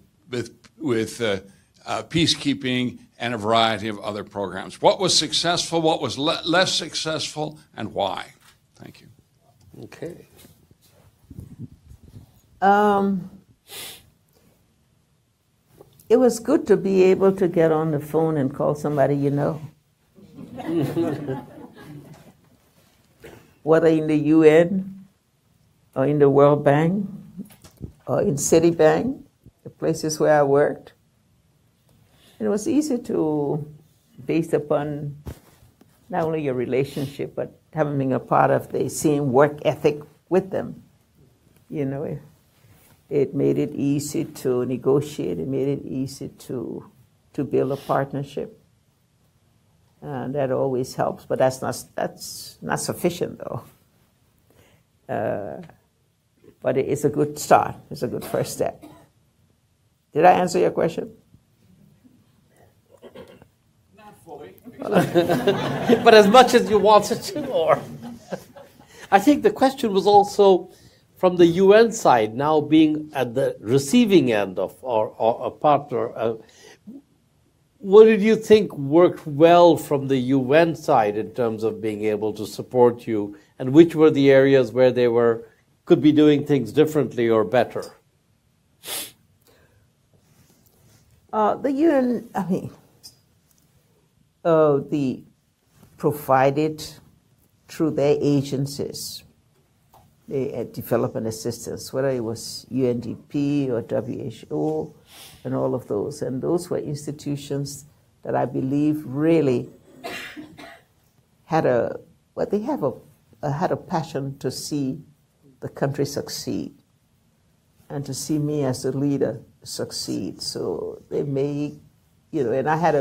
peacekeeping and a variety of other programs? What was successful, what was less successful, and why? Thank you. Okay. It was good to be able to get on the phone and call somebody you know. Whether in the UN or in the World Bank or in Citibank, the places where I worked. It was easy to, based upon not only your relationship, but having a part of the same work ethic with them. It made it easy to negotiate. It made it easy to build a partnership. And that always helps, but that's not sufficient, though. But it's a good start. It's a good first step. Did I answer your question? Not fully. But as much as you wanted to, or I think the question was also from the UN side, now being at the receiving end of or a partner. What did you think worked well from the UN side in terms of being able to support you, and which were the areas where they could be doing things differently or better? The UN, the provided through their agencies, the development assistance, whether it was UNDP or WHO and all of those. And those were institutions that I believe really had a passion to see the country succeed and to see me as a leader succeed. So they made, and I had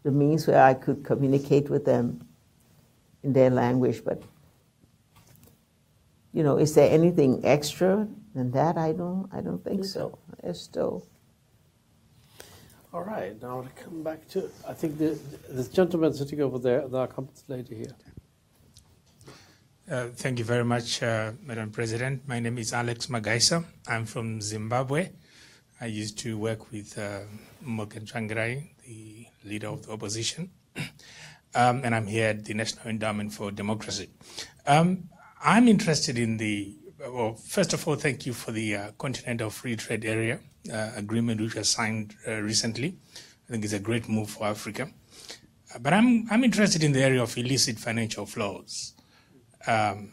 the means where I could communicate with them in their language, but is there anything extra than that? I don't think so. It's still. All right, now to come back to, I think this gentleman sitting over there, and I'll come to the lady here. Thank you very much, Madam President. My name is Alex Magaisa. I'm from Zimbabwe. I used to work with Morgan Tsvangirai, the leader of the opposition, and I'm here at the National Endowment for Democracy. I'm interested in first of all, thank you for the Continental Free Trade Area agreement which was signed recently. I think it's a great move for Africa. But I'm interested in the area of illicit financial flows, and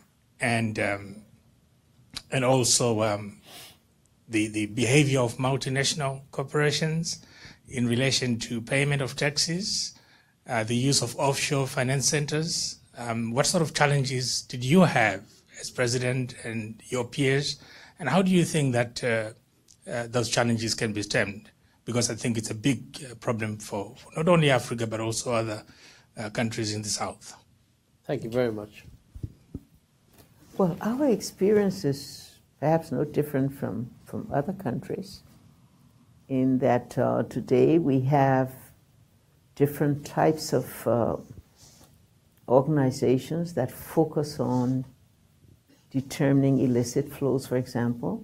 also the behavior of multinational corporations in relation to payment of taxes, the use of offshore finance centers. What sort of challenges did you have as president and your peers, and how do you think that those challenges can be stemmed? Because I think it's a big problem for not only Africa, but also other countries in the South. Thank you very much. Well, our experience is perhaps no different from other countries in that today we have different types of organizations that focus on determining illicit flows, for example.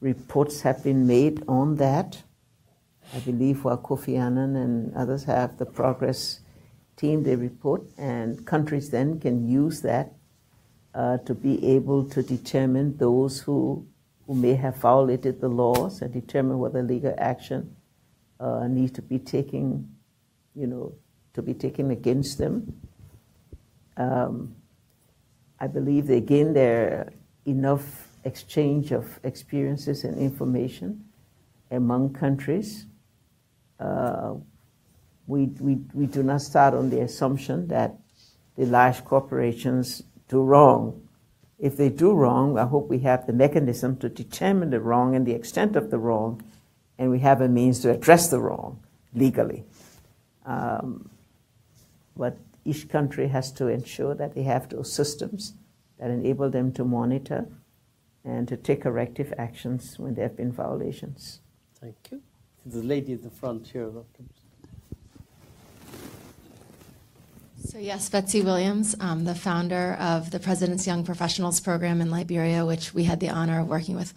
Reports have been made on that. I believe while Kofi Annan and others have the progress team, they report, and countries then can use that to be able to determine those who may have violated the laws and determine whether legal action needs to be taken, against them. I believe that, again, there are enough exchange of experiences and information among countries. We do not start on the assumption that the large corporations do wrong. If they do wrong, I hope we have the mechanism to determine the wrong and the extent of the wrong, and we have a means to address the wrong legally. But each country has to ensure that they have those systems that enable them to monitor and to take corrective actions when there have been violations. Thank you. The lady at the front here. So yes, Betsy Williams, the founder of the President's Young Professionals Program in Liberia, which we had the honor of working with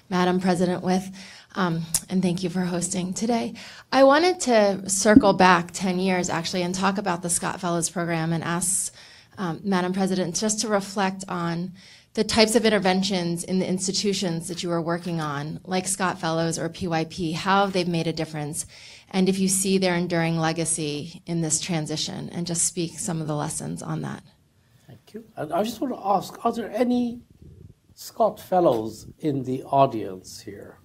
Madam President with. And thank you for hosting today. I wanted to circle back 10 years, actually, and talk about the Scott Fellows Program and ask Madam President just to reflect on the types of interventions in the institutions that you are working on, like Scott Fellows or PYP, how they've made a difference, and if you see their enduring legacy in this transition, and just speak some of the lessons on that. Thank you. And I just want to ask, are there any Scott Fellows in the audience here?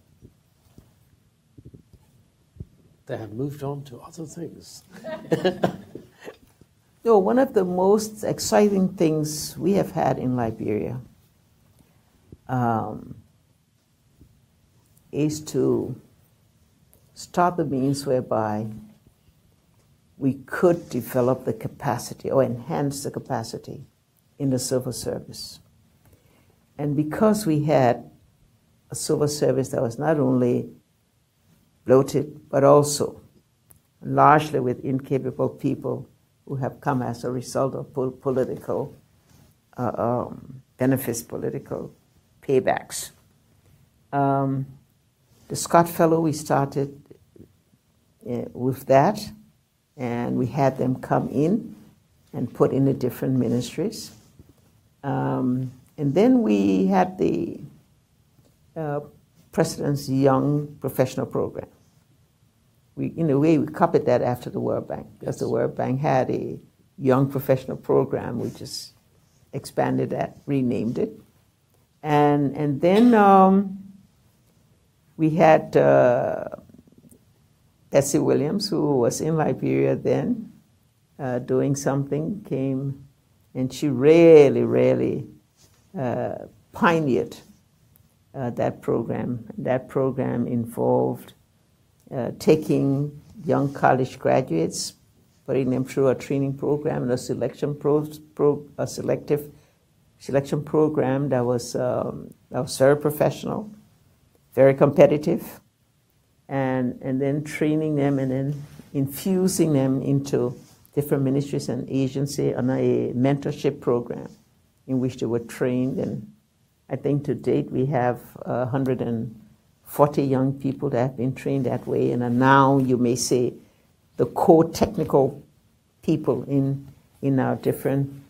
They have moved on to other things. No, one of the most exciting things we have had in Liberia is to start the means whereby we could develop the capacity or enhance the capacity in the civil service. And because we had a civil service that was not only bloated, but also largely with incapable people who have come as a result of political benefits, political paybacks. The Scott Fellow, we started with that, and we had them come in and put in the different ministries. And then we had the President's Young Professional Program. We, in a way, we copied that after the World Bank, because the World Bank had a young professional program. We just expanded that, renamed it. And then we had Betsy Williams, who was in Liberia then, doing something, came, and she really pioneered that program. That program involved taking young college graduates, putting them through a training program and a selection selective selection program that was very professional, very competitive, and then training them and then infusing them into different ministries and agencies on a mentorship program in which they were trained. And I think to date we have 140 young people that have been trained that way and are now, you may say, the core technical people in our different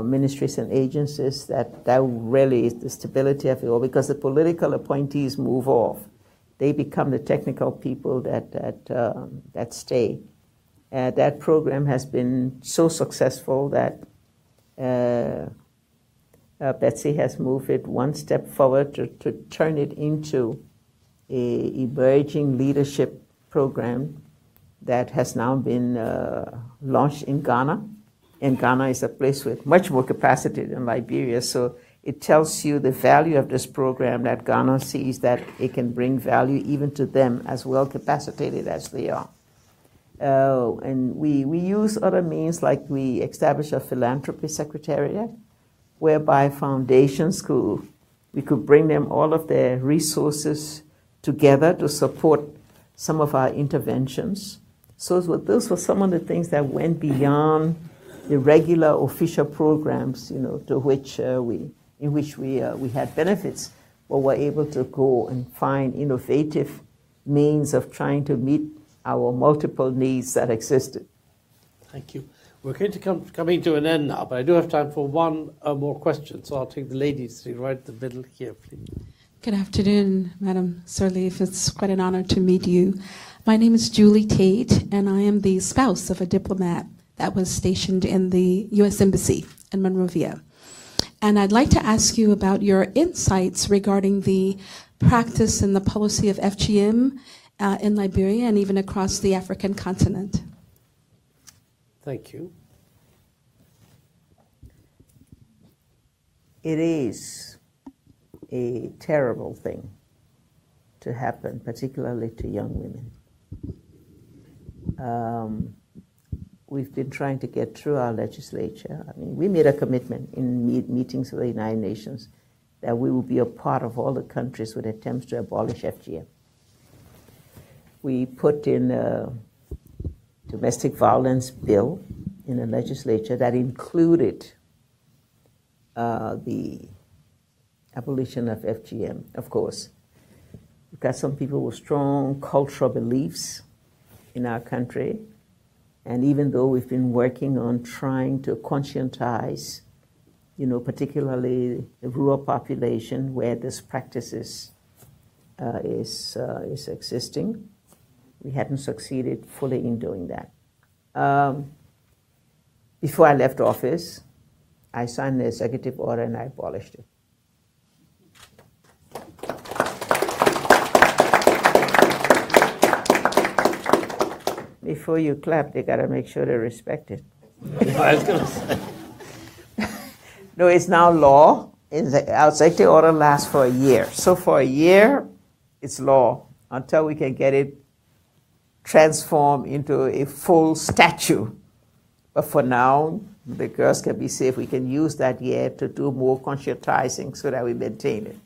ministries and agencies. That really is the stability of it all, because the political appointees move off. They become the technical people that stay. That program has been so successful that Betsy has moved it one step forward to turn it into emerging leadership program that has now been launched in Ghana. And Ghana is a place with much more capacity than Liberia. So it tells you the value of this program, that Ghana sees that it can bring value even to them as well capacitated as they are. And we use other means, like we establish a philanthropy secretariat, whereby foundations we could bring them all of their resources together to support some of our interventions. So those were some of the things that went beyond the regular official programs, to which we had benefits, but were able to go and find innovative means of trying to meet our multiple needs that existed. Thank you. We're going to coming to an end now, but I do have time for one more question, so I'll take the ladies right in the middle here, please. Good afternoon, Madam Sirleaf. It's quite an honor to meet you. My name is Julie Tate, and I am the spouse of a diplomat that was stationed in the U.S. Embassy in Monrovia. And I'd like to ask you about your insights regarding the practice and the policy of FGM in Liberia and even across the African continent. Thank you. It is a terrible thing to happen, particularly to young women. We've been trying to get through our legislature. I mean, we made a commitment in meetings of the United Nations that we will be a part of all the countries with attempts to abolish FGM. We put in a domestic violence bill in the legislature that included the abolition of FGM, of course. We've got some people with strong cultural beliefs in our country. And even though we've been working on trying to conscientize, particularly the rural population where this practice is existing, we hadn't succeeded fully in doing that. Before I left office, I signed the executive order and I abolished it. Before you clap, they got to make sure they respect it. I was going to say. No, it's now law. Our executive order lasts for a year. So for a year, it's law until we can get it transformed into a full statute. But for now, the girls can be safe. We can use that year to do more conscientizing so that we maintain it.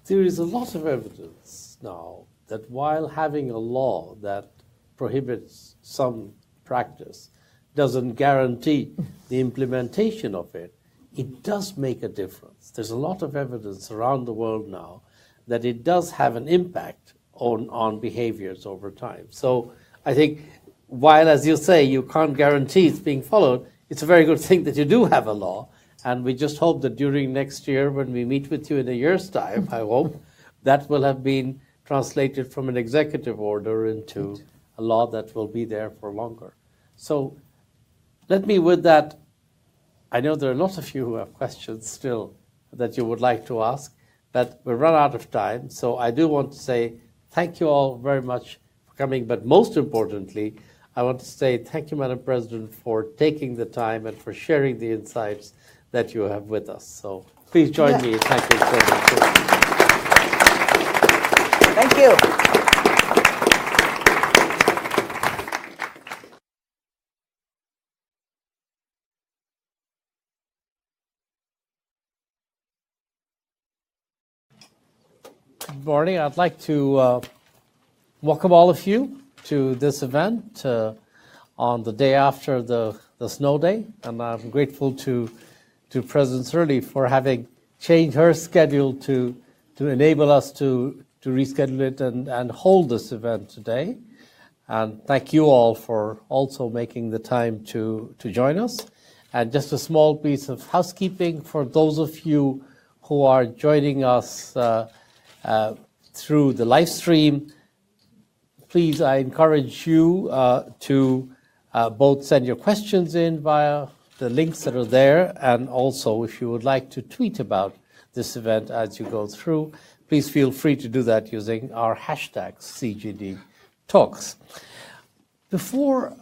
There is a lot of evidence now that while having a law that prohibits some practice doesn't guarantee the implementation of it, it does make a difference. There's a lot of evidence around the world now that it does have an impact on behaviors over time. So I think while, as you say, you can't guarantee it's being followed, it's a very good thing that you do have a law. And we just hope that during next year, when we meet with you in a year's time, I hope, that will have been translated from an executive order into a law that will be there for longer. So let me, with that, I know there are lots of you who have questions still that you would like to ask, but we've run out of time. So I do want to say thank you all very much for coming, but most importantly, I want to say thank you, Madam President, for taking the time and for sharing the insights that you have with us. So please join me in thanking President. Thank you. Good morning. I'd like to welcome all of you to this event on the day after the snow day. And I'm grateful to President Sirleaf for having changed her schedule to enable us to reschedule it and hold this event today. And thank you all for also making the time to join us. And just a small piece of housekeeping for those of you who are joining us through the live stream. Please, I encourage you to both send your questions in via the links that are there, and also if you would like to tweet about this event as you go through. Please feel free to do that using our hashtag CGD Talks. Before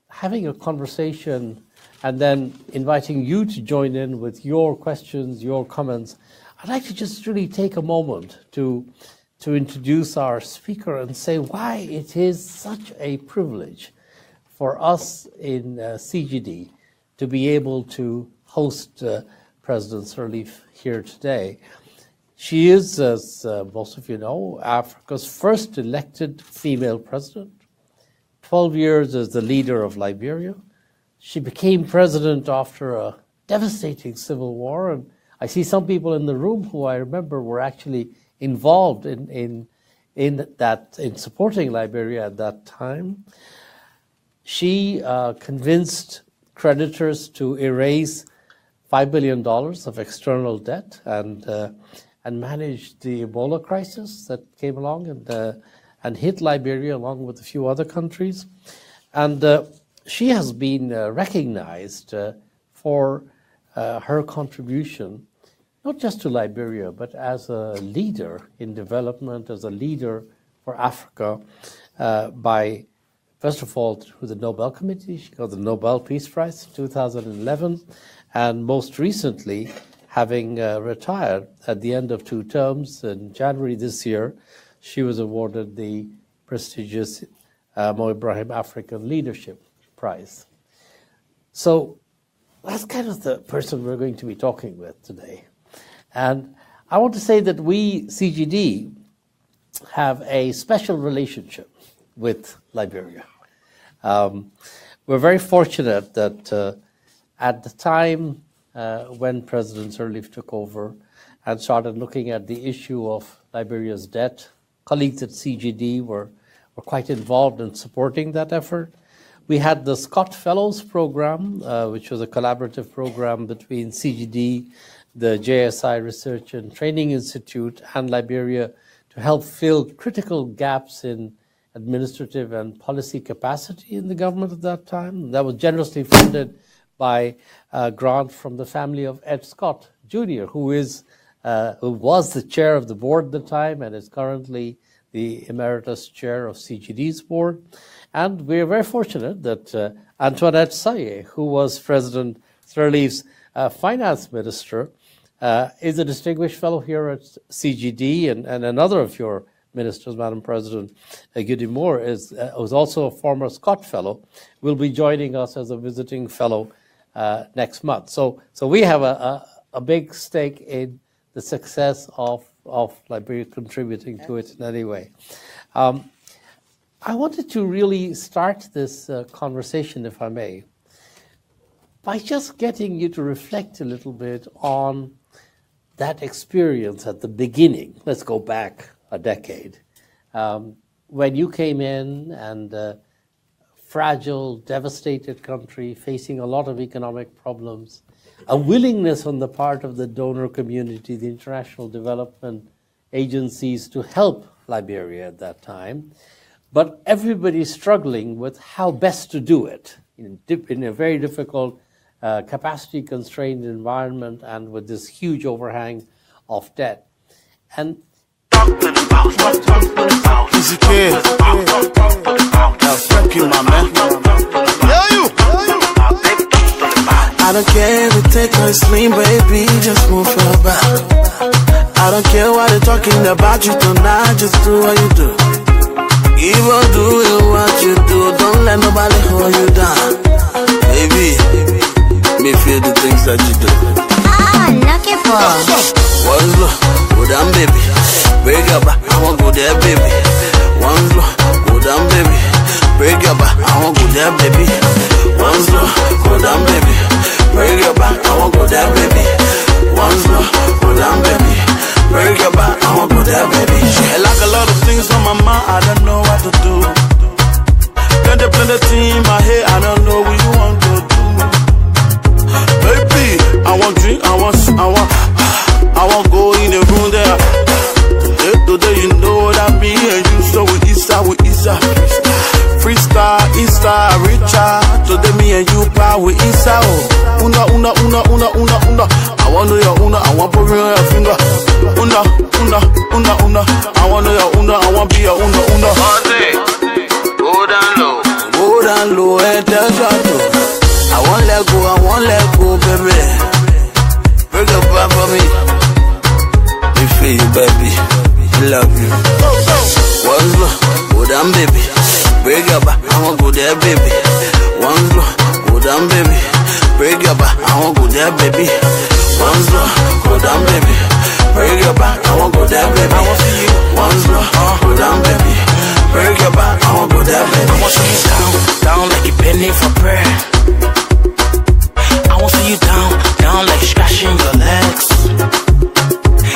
having a conversation and then inviting you to join in with your questions, your comments, I'd like to just really take a moment to introduce our speaker and say why it is such a privilege for us in CGD to be able to host President Sirleaf here today. She is, as most of you know, Africa's first elected female president, 12 years as the leader of Liberia. She became president after a devastating civil war, and I see some people in the room who I remember were actually involved in supporting Liberia at that time. She convinced creditors to erase $5 billion of external debt and managed the Ebola crisis that came along and hit Liberia along with a few other countries. And she has been recognized for her contribution, not just to Liberia, but as a leader in development, as a leader for Africa by, first of all, through the Nobel Committee. She got the Nobel Peace Prize in 2011, and most recently, having retired at the end of 2 terms in January this year, she was awarded the prestigious Mo Ibrahim African Leadership Prize. So that's kind of the person we're going to be talking with today. And I want to say that we, CGD, have a special relationship with Liberia. We're very fortunate that at the time when President Sirleaf took over and started looking at the issue of Liberia's debt, colleagues at CGD were quite involved in supporting that effort. We had the Scott Fellows Program, which was a collaborative program between CGD, the JSI Research and Training Institute, and Liberia to help fill critical gaps in administrative and policy capacity in the government at that time. That was generously funded by a grant from the family of Ed Scott Jr., who was the chair of the board at the time and is currently the emeritus chair of CGD's board. And we're very fortunate that Antoinette Saye, who was President Sirleaf's finance minister, is a distinguished fellow here at CGD, and another of your ministers, Madam President, Gudi Moore, is also a former Scott Fellow, will be joining us as a visiting fellow next month. So we have a big stake in the success of Liberia contributing to it in any way. I wanted to really start this conversation, if I may, by just getting you to reflect a little bit on that experience at the beginning. Let's go back a decade. When you came in and a fragile, devastated country facing a lot of economic problems, a willingness on the part of the donor community, the international development agencies to help Liberia at that time, but everybody struggling with how best to do it in a very difficult capacity-constrained environment and with this huge overhang of debt. And Easy kid. Now fuck you, my man. I don't care if you take her slim, baby, just move her back. I don't care what they're talking about you tonight, just do what you do. Even do what you do, don't let nobody hold you down. Baby, me feel the things that you do. Lucky for one look, go down, baby. Break up, I won't go there, baby. One look, go down, baby. Break up, I won't go there, baby. One look, go down, baby. Break up, I won't go there, baby. One look, go down, baby. Break up, I won't go there, baby. I like a lot of things on my mind, I don't know what to do. Plenty in my head, I don't know what you want to do. Baby, I want drink, I want go in the room there. Today you know that me and you, so we eat. Freestyle, Easter, Richard. Today me and you power with Isao. Una. I want to your una, I want to put your finger. Una. I want to your una, I want to be your una. Go down low, and tell Jato. I won't let go, baby. Break up back for me. We feel you, baby. Love you. One slow, go down, baby. Break up back, I want to go there, baby. One slow, go down, baby. Break up back, I want to go there, baby. One slow, go down, baby. Break up back, I want to go there, baby. One slow, go down, baby. Break up back, I want to go there, baby. I want to see you down like you're bending for prayer. I want to see you down like scratching your legs.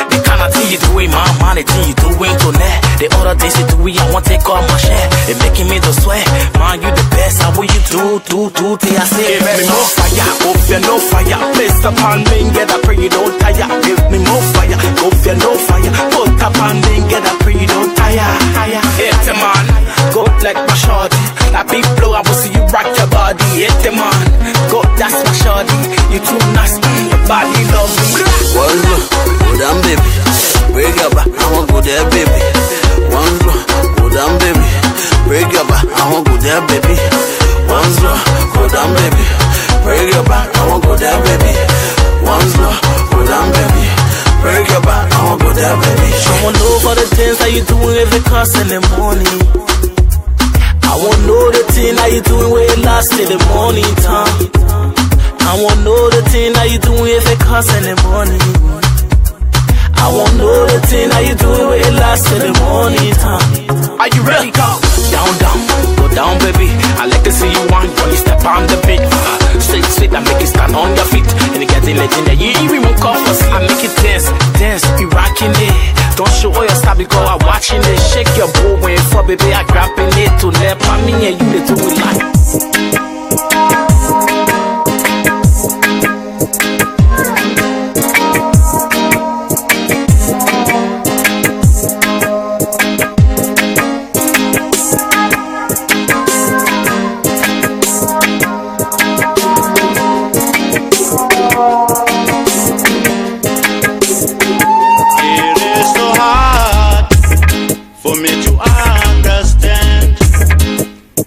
The kind of thing you do in my mind, the thing you do ain't to net. The other days you do it, I want to take all my share. It making me to sweat, man, you the best. How will you do, till I say give me more fire, go fear no fire. Place upon me, get I pray you don't tire. Give me more fire, go fear no fire. Put upon me, get I pray you don't tire. Hit the man, go like my shorty. That big blow, I will see you rock your body. Hit the man, go, that's my shorty. You too nice, your body love me. One slow, go down, baby. Break up, I want to go there, baby. One slow, go down, baby. Break up, I want to go there, baby. One slow, go down, baby. Break up, I want to go there, baby. One slow, go down, baby. Break up, I want to go there, baby. I want to know for the things that you doing every class in the morning. I want to know the thing that you doing where it lasts till the morning time. I want to know the thing that you doing every class in the morning. I want to know the thing that you doing where it lasts till the morning time. Are you ready? Go down, baby. I like to see you want when you step on the beat. Straight, I make it stand on your feet. And you get the legendary, you even call for I make it dance, you rocking it. Don't show all your style because I'm watching it. Shake your ball when for baby, I grabbing it to let me and you the do it like. For me to understand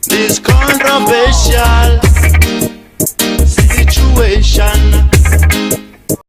this controversial